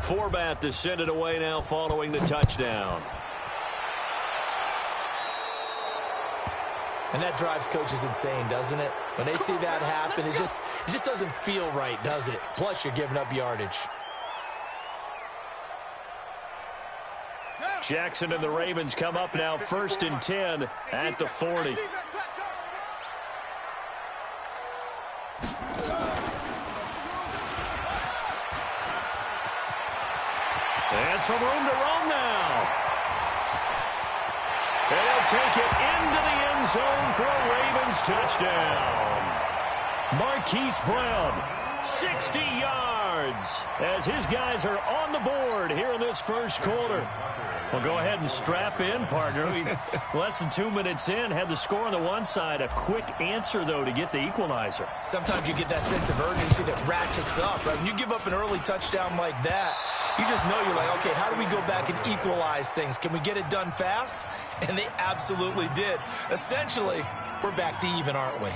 Forbath to send it away now following the touchdown. And that drives coaches insane, doesn't it? When they see that happen, it just doesn't feel right, does it? Plus, you're giving up yardage. Jackson and the Ravens come up now 1st and 10 at the 40. And some room to roam now. They'll take it into the end zone for a Ravens touchdown. Marquise Brown, 60 yards, as his guys are on the board here in this first quarter. Well, go ahead and strap in, partner. Less than 2 minutes in, had the score on the one side. A quick answer, though, to get the equalizer. Sometimes you get that sense of urgency that ratchets up, right? When you give up an early touchdown like that, you just know you're like, okay, how do we go back and equalize things? Can we get it done fast? And they absolutely did. Essentially, we're back to even, aren't we?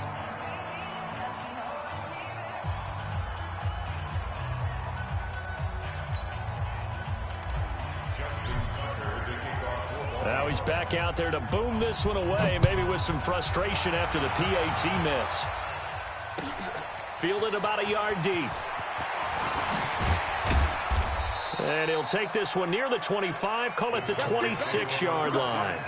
Now he's back out there to boom this one away, maybe with some frustration after the PAT miss. Fielded about a yard deep. And he'll take this one near the 25, call it the 26-yard line.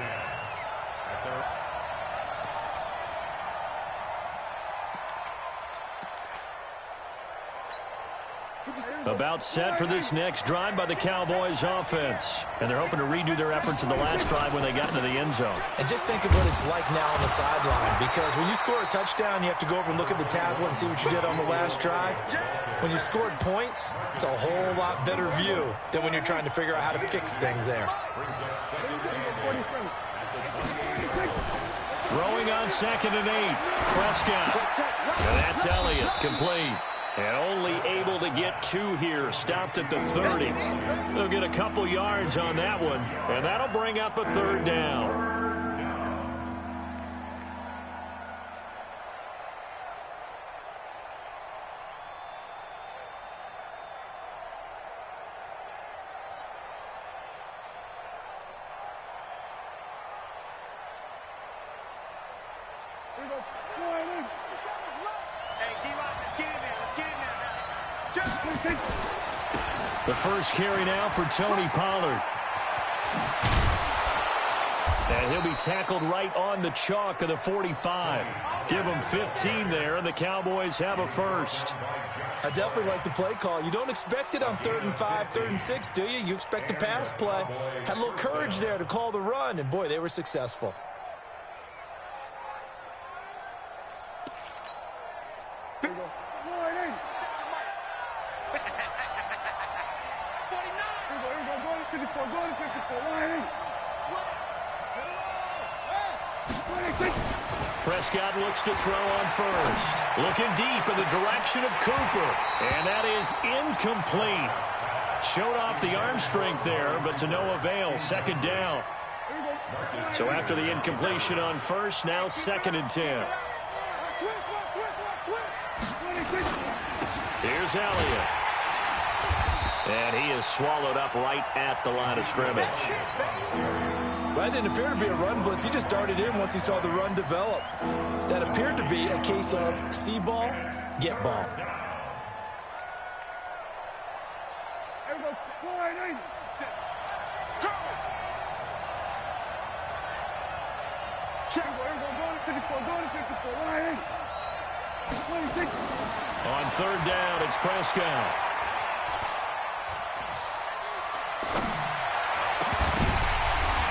About set for this next drive by the Cowboys offense. And they're hoping to redo their efforts in the last drive when they got into the end zone. And just think of what it's like now on the sideline, because when you score a touchdown, you have to go over and look at the tablet and see what you did on the last drive. When you scored points, it's a whole lot better view than when you're trying to figure out how to fix things there. Throwing on 2nd and 8. Prescott. And that's Elliott, complete. And only able to get 2 here. Stopped at the 30. They'll get a couple yards on that one. And that'll bring up a 3rd down. The first carry now for Tony Pollard. And he'll be tackled right on the chalk of the 45. Give him 15 there, and the Cowboys have a first. I definitely like the play call. You don't expect it on 3rd and 5, 3rd and 6, do you? You expect a pass play. Had a little courage there to call the run, and boy, they were successful. Prescott looks to throw on first. Looking deep in the direction of Cooper. And that is incomplete. Showed off the arm strength there, but to no avail. 2nd down. So after the incompletion on first, now 2nd and 10. Here's Elliott. And he is swallowed up right at the line of scrimmage. Well, that didn't appear to be a run blitz. He just darted in once he saw the run develop. That appeared to be a case of see ball, get ball. On 3rd down, it's Prescott.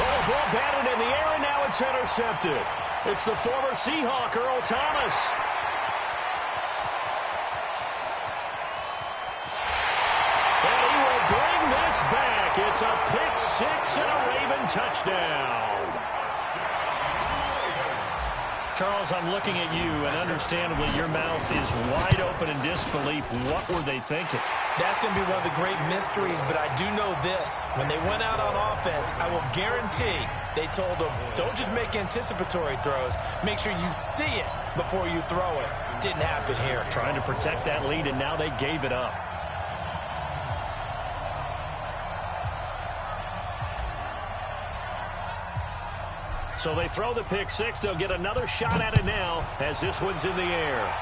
Oh, ball batted in the air, and now it's intercepted. It's the former Seahawk, Earl Thomas. And he will bring this back. It's a pick 6 and a Raven touchdown. Charles, I'm looking at you, and understandably your mouth is wide open in disbelief. What were they thinking? That's going to be one of the great mysteries, but I do know this. When they went out on offense, I will guarantee they told them, don't just make anticipatory throws. Make sure you see it before you throw it. Didn't happen here. Trying to protect that lead, and now they gave it up. So they throw the pick 6. They'll get another shot at it now as this one's in the air.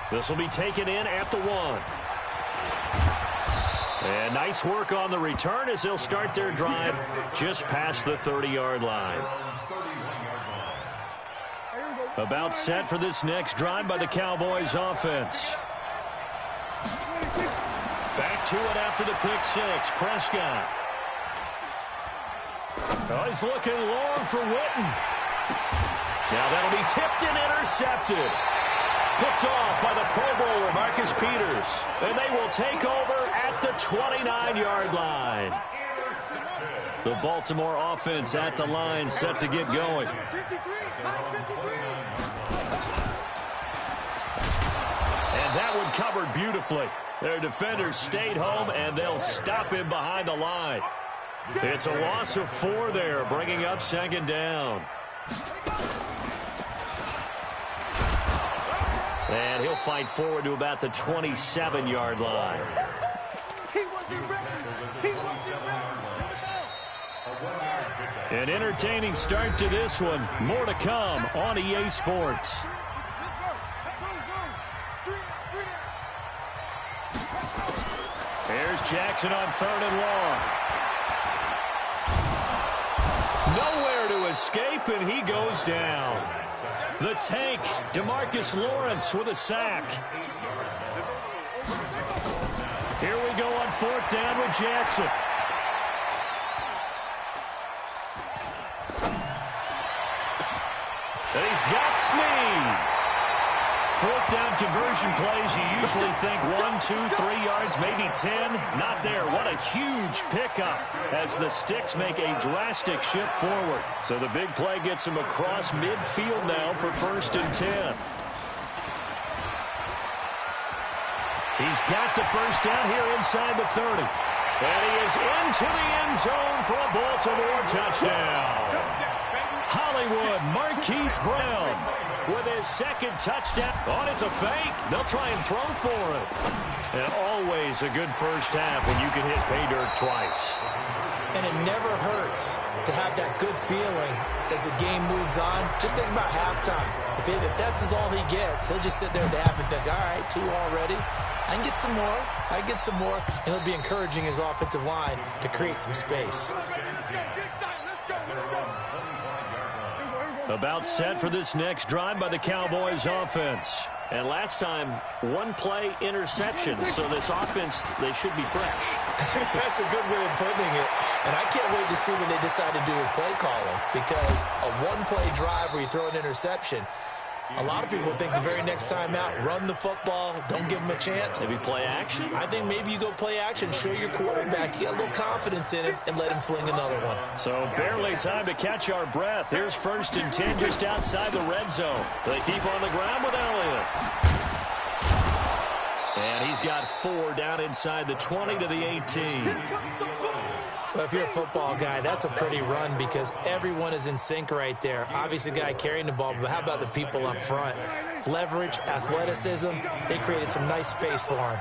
This will be taken in at the 1. And nice work on the return as they'll start their drive just past the 30-yard line. About set for this next drive by the Cowboys offense. Back to it after the pick 6. Prescott. Oh, he's looking long for Witten. Now that'll be tipped and intercepted. Picked off by the Pro Bowler, Marcus Peters. And they will take over at the 29-yard line. The Baltimore offense at the line, set to get going. And that one covered beautifully. Their defenders stayed home, and they'll stop him behind the line. It's a loss of 4 there, bringing up 2nd down. And he'll fight forward to about the 27-yard line. An entertaining start to this one. More to come on EA Sports. Here's Jackson on 3rd and long. Nowhere to escape, and he goes down. The tank, DeMarcus Lawrence with a sack. Here we go on 4th down with Jackson. And he's got Snead. 4th down conversion plays, you usually think 1, 2, 3 yards, maybe 10. Not there. What a huge pickup as the Sticks make a drastic shift forward. So the big play gets him across midfield now for 1st and 10. He's got the 1st down here inside the 30. And he is into the end zone for a Baltimore touchdown. Hollywood Marquise Brown with his 2nd touchdown. Oh, it's a fake. They'll try and throw for it. And always a good first half when you can hit pay dirt twice. And it never hurts to have that good feeling as the game moves on. Just think about halftime. If that's all he gets, he'll just sit there at the half and think, all right, 2 already. I can get some more. I can get some more. And he'll be encouraging his offensive line to create some space. About set for this next drive by the Cowboys offense. And last time, 1-play interception. So this offense, they should be fresh. That's a good way of putting it. And I can't wait to see what they decide to do with play calling. Because a 1-play drive where you throw an interception, a lot of people think the very next time out, run the football, don't give them a chance. Maybe play action? I think maybe you go play action, show your quarterback, get a little confidence in it, and let him fling another one. So barely time to catch our breath. Here's 1st and 10 just outside the red zone. They keep on the ground with Elliott. And he's got 4 down inside the 20 to the 18. Well, if you're a football guy, that's a pretty run because everyone is in sync right there. Obviously, the guy carrying the ball, but how about the people up front? Leverage, athleticism, they created some nice space for him.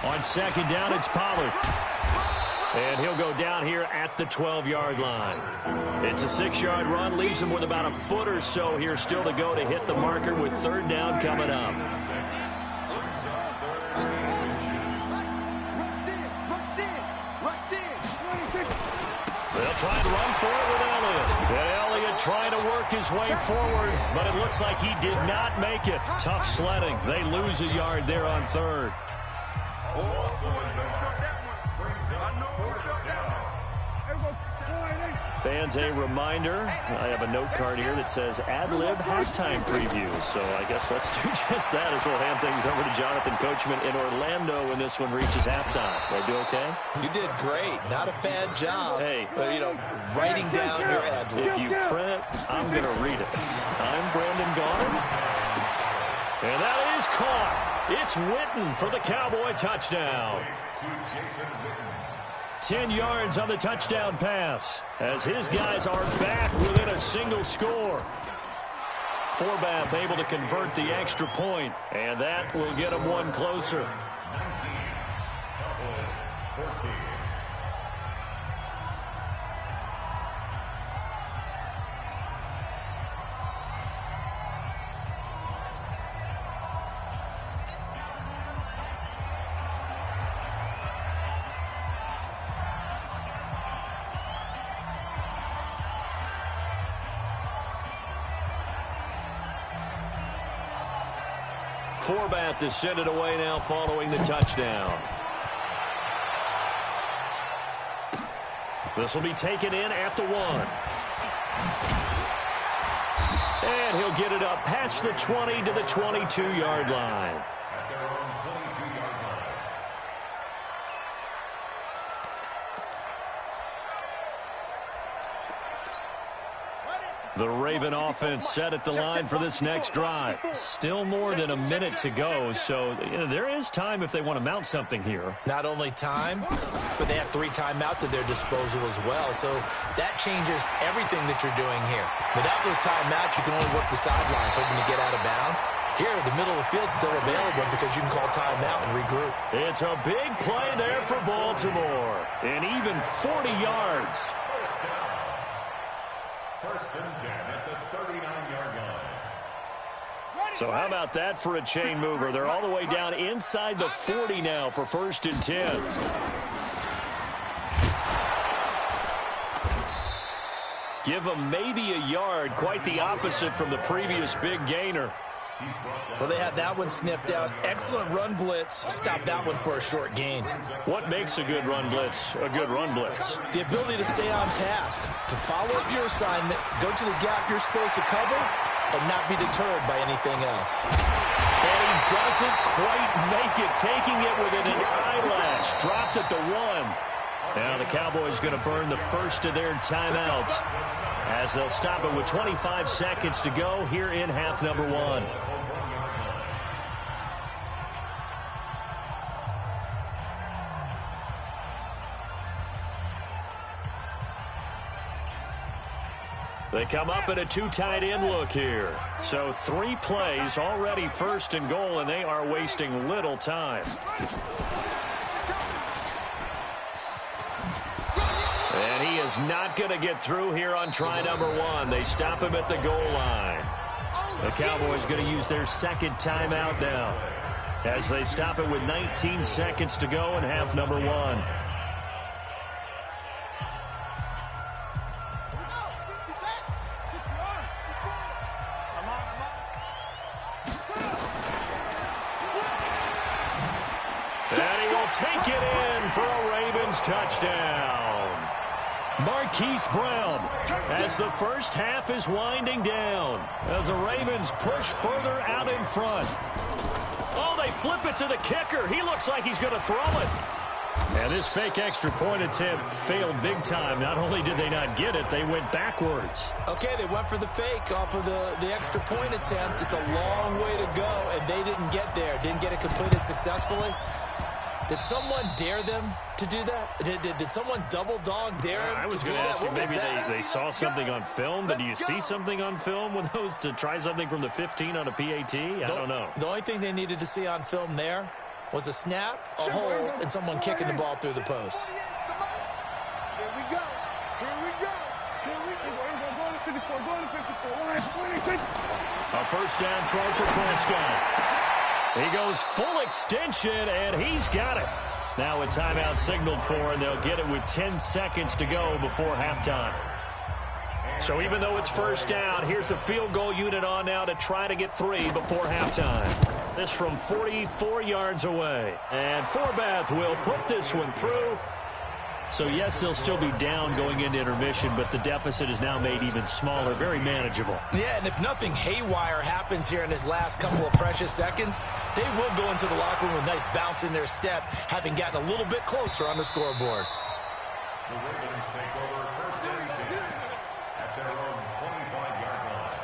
On 2nd down, it's Pollard. And he'll go down here at the 12-yard line. It's a 6-yard run, leaves him with about a foot or so here still to go to hit the marker with 3rd down coming up. They'll try and run for it with Elliott. And Elliott trying to work his way forward, but it looks like he did not make it. Tough sledding. They lose a yard there on 3rd. Fans, a reminder, I have a note card here that says ad-lib halftime preview. So I guess let's do just that as we'll hand things over to Jonathan Coachman in Orlando when this one reaches halftime. Did I do okay? You did great. Not a bad job. Hey. Writing down your ad-lib. If you print it, I'm going to read it. I'm Brandon Gaudin. And that is caught. It's Witten for the Cowboy touchdown. 10 yards on the touchdown pass as his guys are back within a single score. Forbath able to convert the extra point, and that will get him one closer. Forbath to send it away now following the touchdown. This will be taken in at the 1. And he'll get it up past the 20 to the 22-yard line. The Raven offense set at the line for this next drive. Still more than a minute to go, so there is time if they want to mount something here. Not only time, but they have 3 timeouts at their disposal as well, so that changes everything that you're doing here. Without those timeouts, you can only work the sidelines, hoping to get out of bounds. Here, the middle of the field is still available because you can call timeout and regroup. It's a big play there for Baltimore, and even 40 yards. First and 10 at the 39-yard line. So how about that for a chain mover? They're all the way down inside the 40 now for 1st and 10. Give him maybe a yard, quite the opposite from the previous big gainer. Well, they had that one sniffed out. Excellent run blitz. Stop that one for a short gain. What makes a good run blitz a good run blitz? The ability to stay on task, to follow up your assignment, go to the gap you're supposed to cover, and not be deterred by anything else. And he doesn't quite make it, taking it within an eyelash. Dropped at the 1. Now the Cowboys going to burn the first of their timeouts as they'll stop it with 25 seconds to go here in half number 1. They come up in a 2 tight end look here. So 3 plays already first and goal, and they are wasting little time. And he is not going to get through here on try number 1. They stop him at the goal line. The Cowboys going to use their second timeout now as they stop it with 19 seconds to go in half number 1. Take it in for a Ravens touchdown. Marquise Brown as the first half is winding down as the Ravens push further out in front. Oh, they flip it to the kicker. He looks like he's going to throw it. And this fake extra point attempt failed big time. Not only did they not get it, they went backwards. Okay, they went for the fake off of the extra point attempt. It's a long way to go, and they didn't get there. Didn't get it completed successfully. Did someone dare them to do that? Did someone double dog dare them I was to do going to that? ask you, maybe they saw something on film, but do you see something on film with those to try something from the 15 on a PAT? I don't know. The only thing they needed to see on film there was a snap, a hold, and someone kicking the ball through the post. Here we go. Here we go. Here we go. Go to 54. A first down throw for Prescott. He goes full extension, and he's got it. Now a timeout signaled for, and they'll get it with 10 seconds to go before halftime. So even though it's first down, here's the field goal unit on now to try to get 3 before halftime. This from 44 yards away. And Forbath will put this one through. So, yes, they'll still be down going into intermission, but the deficit is now made even smaller, very manageable. Yeah, and if nothing haywire happens here in his last couple of precious seconds, they will go into the locker room with a nice bounce in their step, having gotten a little bit closer on the scoreboard. The Ravens take over first and 10 at their own 25-yard line.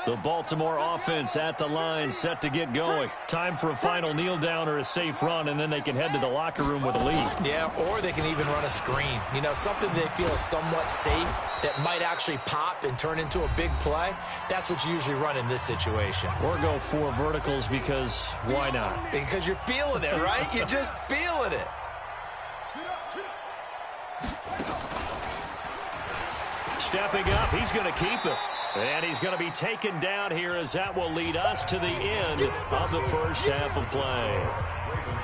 The Baltimore offense at the line, set to get going. Time for a final kneel down or a safe run, and then they can head to the locker room with a lead. Yeah, or they can even run a screen. You know, something they feel is somewhat safe that might actually pop and turn into a big play. That's what you usually run in this situation. Or go 4 verticals because why not? Because you're feeling it, right? You're just feeling it. Stepping up, he's going to keep it. And he's going to be taken down here as that will lead us to the end of the first half of play.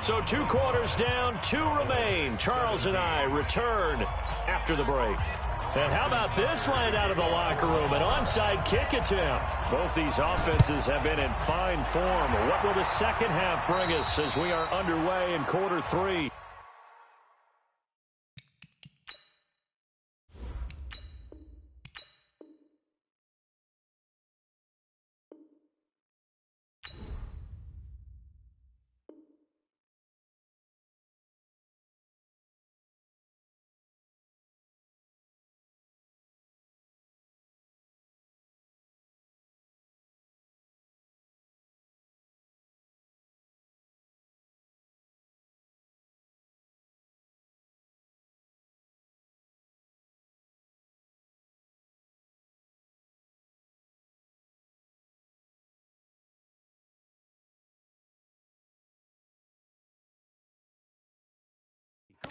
So 2 quarters down, 2 remain. Charles and I return after the break. And how about this line out of the locker room? An onside kick attempt. Both these offenses have been in fine form. What will the second half bring us as we are underway in quarter 3?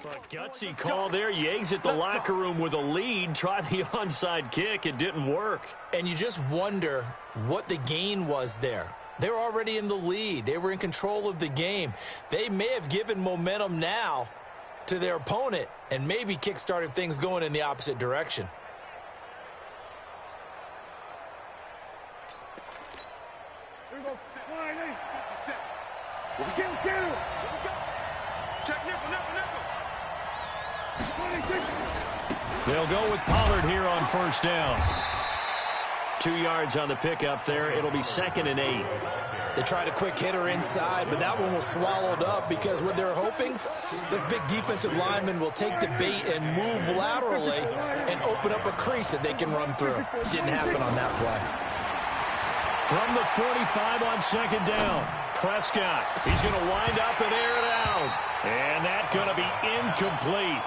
A gutsy call there. You exit the locker room with a lead. Try the onside kick. It didn't work. And you just wonder what the gain was there. They were already in the lead. They were in control of the game. They may have given momentum now to their opponent and maybe kick-started things going in the opposite direction. Here we go. Set. Here we go. Check nickel. They'll go with Pollard here on first down. 2 yards on the pickup there. It'll be 2nd and 8. They tried a quick hitter inside, but that one was swallowed up because what they're hoping, this big defensive lineman will take the bait and move laterally and open up a crease that they can run through. Didn't happen on that play. From the 45 on 2nd down, Prescott. He's going to wind up and air it out. And that's going to be incomplete.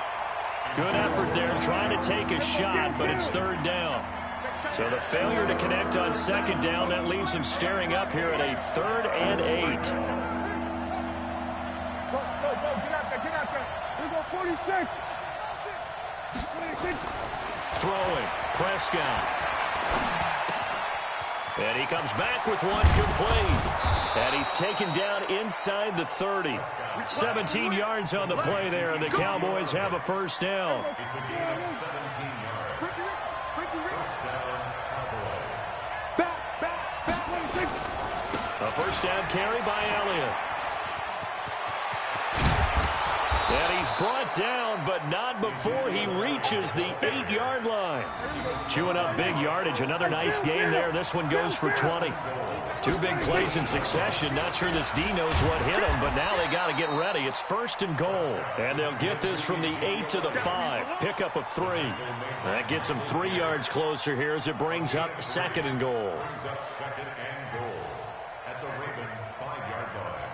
Good effort there trying to take a shot, but it's 3rd down. So the failure to connect on 2nd down, that leaves him staring up here at a 3rd and 8. Go, get out there. Here we go, 46. Throwing, Prescott. And he comes back with one complete. And he's taken down inside the 30. 17 yards on the play there, and the Cowboys have a first down. It's a gain of 17 yards. First down, Cowboys. A first down carry by Elliott. And he's brought down, but not before he reaches the 8-yard line. Chewing up big yardage. Another nice gain there. This one goes for 20. 2 big plays in succession. Not sure this D knows what hit him, but now they got to get ready. It's 1st and goal. And they'll get this from the 8 to the 5. Pickup of 3. That gets them 3 yards closer here as it brings up 2nd and goal. Brings up 2nd and goal at the Ravens' 5-yard line.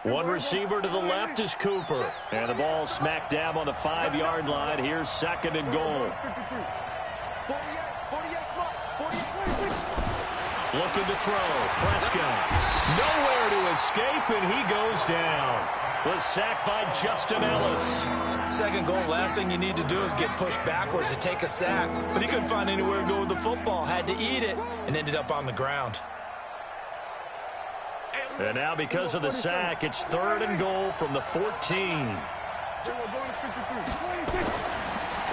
One receiver to the left is Cooper. And the ball smack dab on the 5-yard line. Here's 2nd and goal. Looking to throw. Prescott. Nowhere to escape, and he goes down. Was sacked by Justin Ellis. 2nd goal, last thing you need to do is get pushed backwards to take a sack. But he couldn't find anywhere to go with the football. Had to eat it and ended up on the ground. And now because of the sack, it's 3rd and goal from the 14.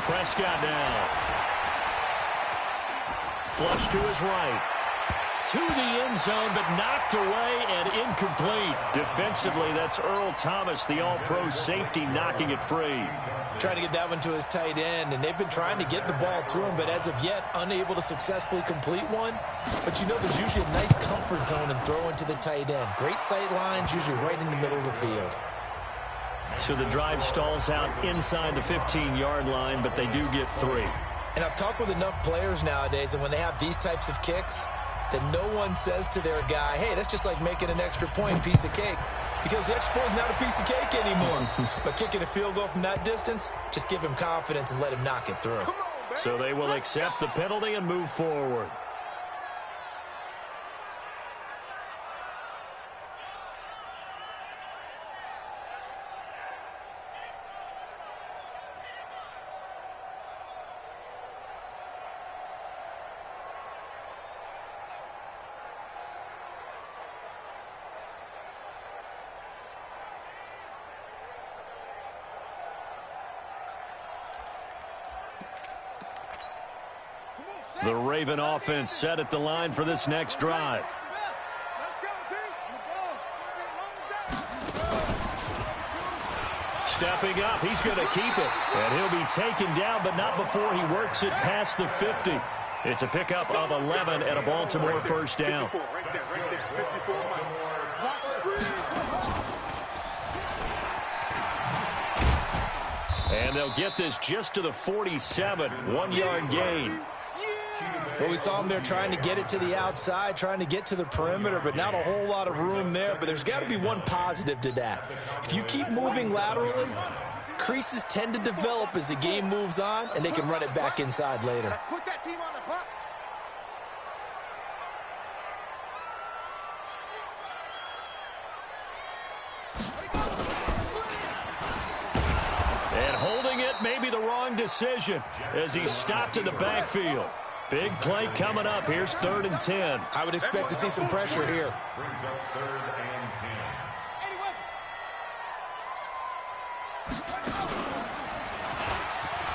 Prescott now. Flush to his right. To the end zone, but knocked away and incomplete. Defensively, that's Earl Thomas, the all-pro safety, knocking it free. Trying to get that one to his tight end, and they've been trying to get the ball to him, but as of yet, unable to successfully complete one. But you know there's usually a nice comfort zone in throwing to the tight end. Great sight lines, usually right in the middle of the field. So the drive stalls out inside the 15-yard line, but they do get 3. And I've talked with enough players nowadays, and when they have these types of kicks, that no one says to their guy, hey, that's just like making an extra point, piece of cake. Because the extra point is not a piece of cake anymore. But kicking a field goal from that distance, just give him confidence and let him knock it through. So they will accept the penalty and move forward. The Raven offense set at the line for this next drive. Stepping up, he's going to keep it. And he'll be taken down, but not before he works it past the 50. It's a pickup of 11 and a Baltimore first down. And they'll get this just to the 47, 1-yard gain. Well, we saw him there trying to get it to the outside, trying to get to the perimeter, but not a whole lot of room there. But there's got to be one positive to that. If you keep moving laterally, creases tend to develop as the game moves on, and they can run it back inside later. Let's put that team on the box. And holding it may be the wrong decision as he's stopped in the backfield. Big play coming up. Here's 3rd and 10. I would expect to see some pressure here. Brings up 3rd and 10.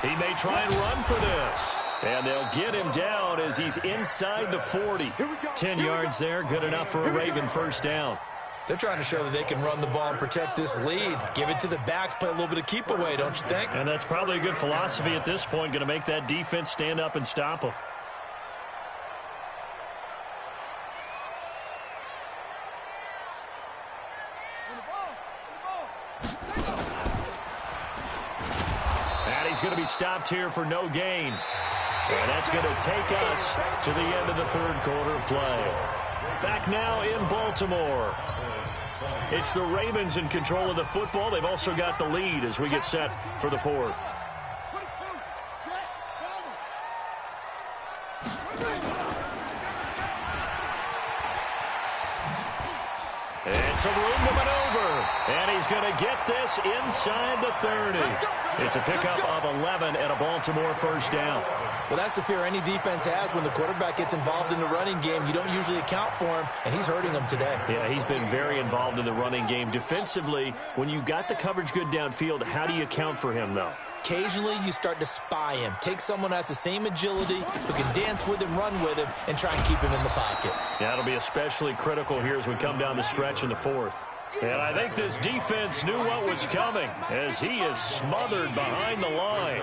He may try and run for this. And they'll get him down as he's inside the 40. 10 yards there, good enough for a Raven first down. They're trying to show that they can run the ball and protect this lead. Give it to the backs, play a little bit of keep away, don't you think? And that's probably a good philosophy at this point, going to make that defense stand up and stop them. And he's going to be stopped here for no gain. And that's going to take us to the end of the third quarter of play. Back now in Baltimore. It's the Ravens in control of the football. They've also got the lead as we get set for the fourth. And some room to maneuver. And he's going to get this inside the 30. It's a pickup of 11 and a Baltimore first down. Well, that's the fear any defense has when the quarterback gets involved in the running game. You don't usually account for him, and he's hurting them today. Yeah, he's been very involved in the running game. Defensively, when you got the coverage good downfield, how do you account for him, though? Occasionally, you start to spy him. Take someone who has the same agility, who can dance with him, run with him, and try and keep him in the pocket. Yeah, that'll be especially critical here as we come down the stretch in the fourth. And I think this defense knew what was coming as he is smothered behind the line.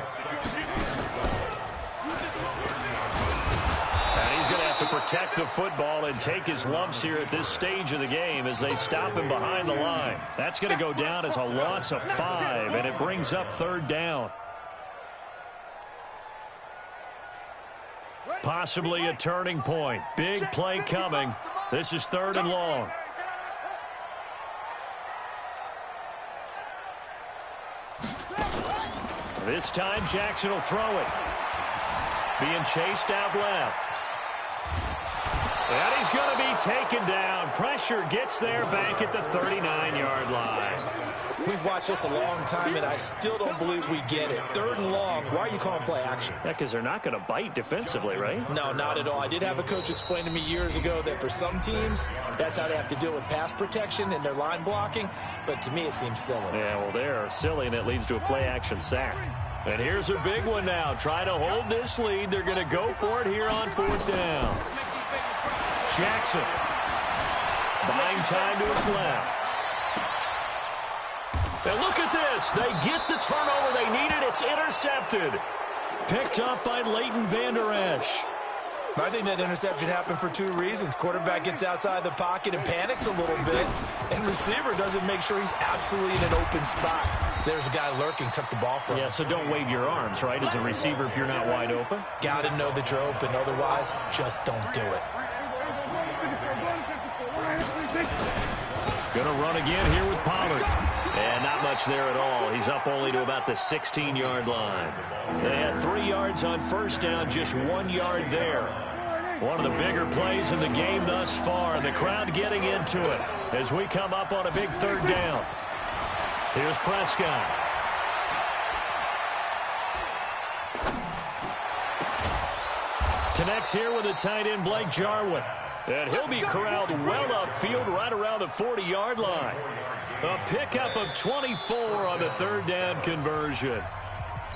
And he's going to have to protect the football and take his lumps here at this stage of the game as they stop him behind the line. That's going to go down as a loss of 5, and it brings up third down. Possibly a turning point. Big play coming. This is third and long. This time, Jackson will throw it. Being chased out left. And he's going to be taken down. Pressure gets there back at the 39-yard line. We've watched this a long time, and I still don't believe we get it. Third and long. Why are you calling play action? Yeah, because they're not going to bite defensively, right? No, not at all. I did have a coach explain to me years ago that for some teams, that's how they have to deal with pass protection and their line blocking. But to me, it seems silly. Yeah, well, they're silly, and it leads to a play-action sack. And here's a big one now. Trying to hold this lead. They're going to go for it here on fourth down. Jackson. Buying time to his left. And look at this. They get the turnover they needed. It's intercepted. Picked up by Leighton Vander Esch. I think that interception happened for two reasons. Quarterback gets outside the pocket and panics a little bit, and receiver doesn't make sure he's absolutely in an open spot. So there's a guy lurking, took the ball from him. Yeah, so don't wave your arms, right, as a receiver if you're not wide open? Got to know that you're open. Otherwise, just don't do it. Going to run again here with Pollard. And not much there at all. He's up only to about the 16-yard line. They had 3 yards on first down, just 1 yard there. One of the bigger plays in the game thus far, and the crowd getting into it as we come up on a big third down. Here's Prescott. Connects here with the tight end, Blake Jarwin. And he'll be corralled well upfield right around the 40-yard line. A pickup of 24 on the third down conversion.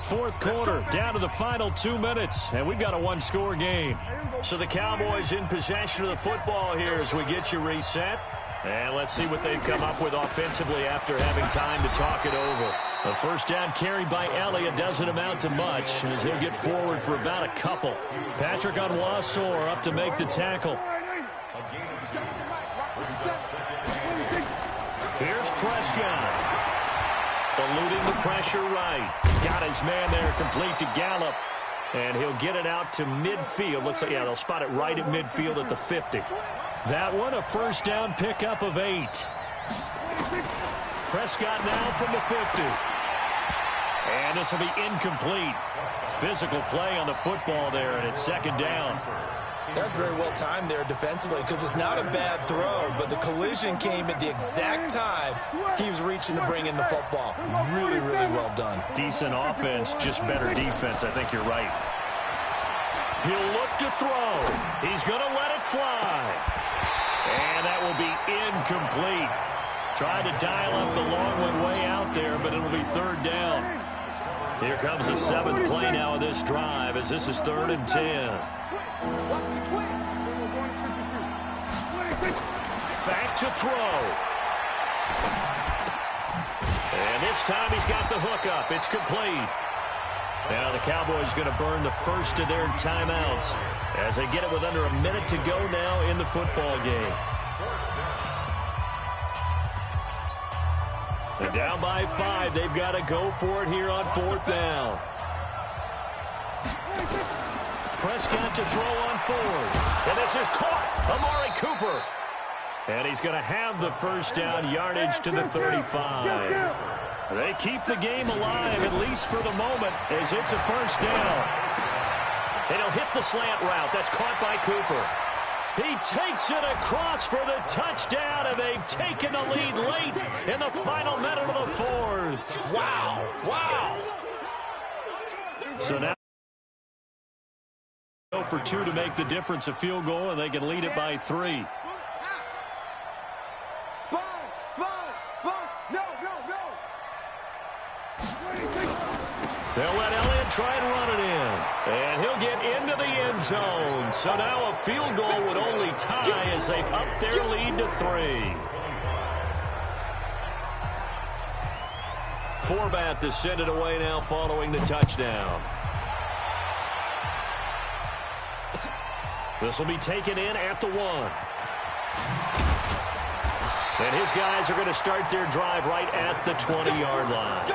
Fourth quarter, down to the final 2 minutes, and we've got a one-score game. So the Cowboys in possession of the football here as we get you reset. And let's see what they've come up with offensively after having time to talk it over. The first down carried by Elliott doesn't amount to much as he'll get forward for about a couple. Patrick Onwuasor up to make the tackle. Here's Prescott. Eluding the pressure right. Got his man there complete to Gallup. And he'll get it out to midfield. Looks like, yeah, they'll spot it right at midfield at the 50. That one, a first down pickup of 8. Prescott now from the 50. And this will be incomplete. Physical play on the football there, and it's second down. That's very well timed there defensively because it's not a bad throw, but the collision came at the exact time he was reaching to bring in the football. Really, really well done. Decent offense, just better defense. I think you're right. He'll look to throw. He's going to let it fly. And that will be incomplete. Tried to dial up the long way out there, but it'll be third down. Here comes the seventh play now of this drive as this is 3rd and 10. Back to throw. And this time he's got the hook up. It's complete. Now the Cowboys going to burn the first of their timeouts as they get it with under a minute to go now in the football game. And down by 5, they've got to go for it here on 4th down. Prescott to throw on 4th. And this is caught. Amari Cooper. And he's going to have the first down, yardage to the 35. They keep the game alive, at least for the moment, as it's a first down. And he'll hit the slant route. That's caught by Cooper. He takes it across for the touchdown, and they've taken the lead late in the final minute of the 4th. Wow. Wow. So now go for 2 to make the difference a field goal, and they can lead it by 3. They'll let Elliott try and run it in. And he'll get into the end zone. So now a field goal would only tie as they've upped their lead to 3. Forbat to send it away now following the touchdown. This will be taken in at the 1. And his guys are going to start their drive right at the 20-yard line.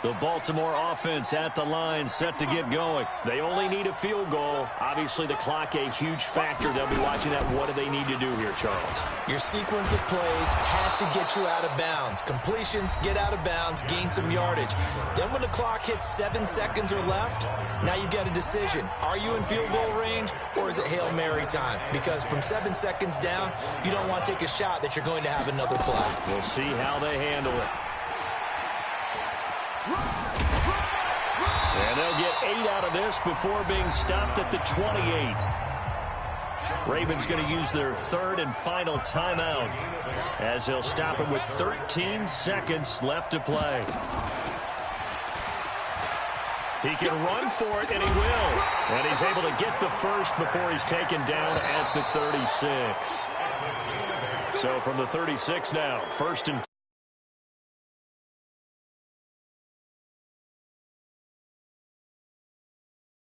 The Baltimore offense at the line, set to get going. They only need a field goal. Obviously, the clock a huge factor. They'll be watching that. What do they need to do here, Charles? Your sequence of plays has to get you out of bounds. Completions, get out of bounds, gain some yardage. Then when the clock hits 7 seconds or left, now you've got a decision. Are you in field goal range, or is it Hail Mary time? Because from 7 seconds down, you don't want to take a shot that you're going to have another play. We'll see how they handle it. And they'll get 8 out of this before being stopped at the 28. Ravens going to use their 3rd and final timeout as they'll stop him with 13 seconds left to play. He can run for it, and he will. And he's able to get the first before he's taken down at the 36. So from the 36 now, 1st and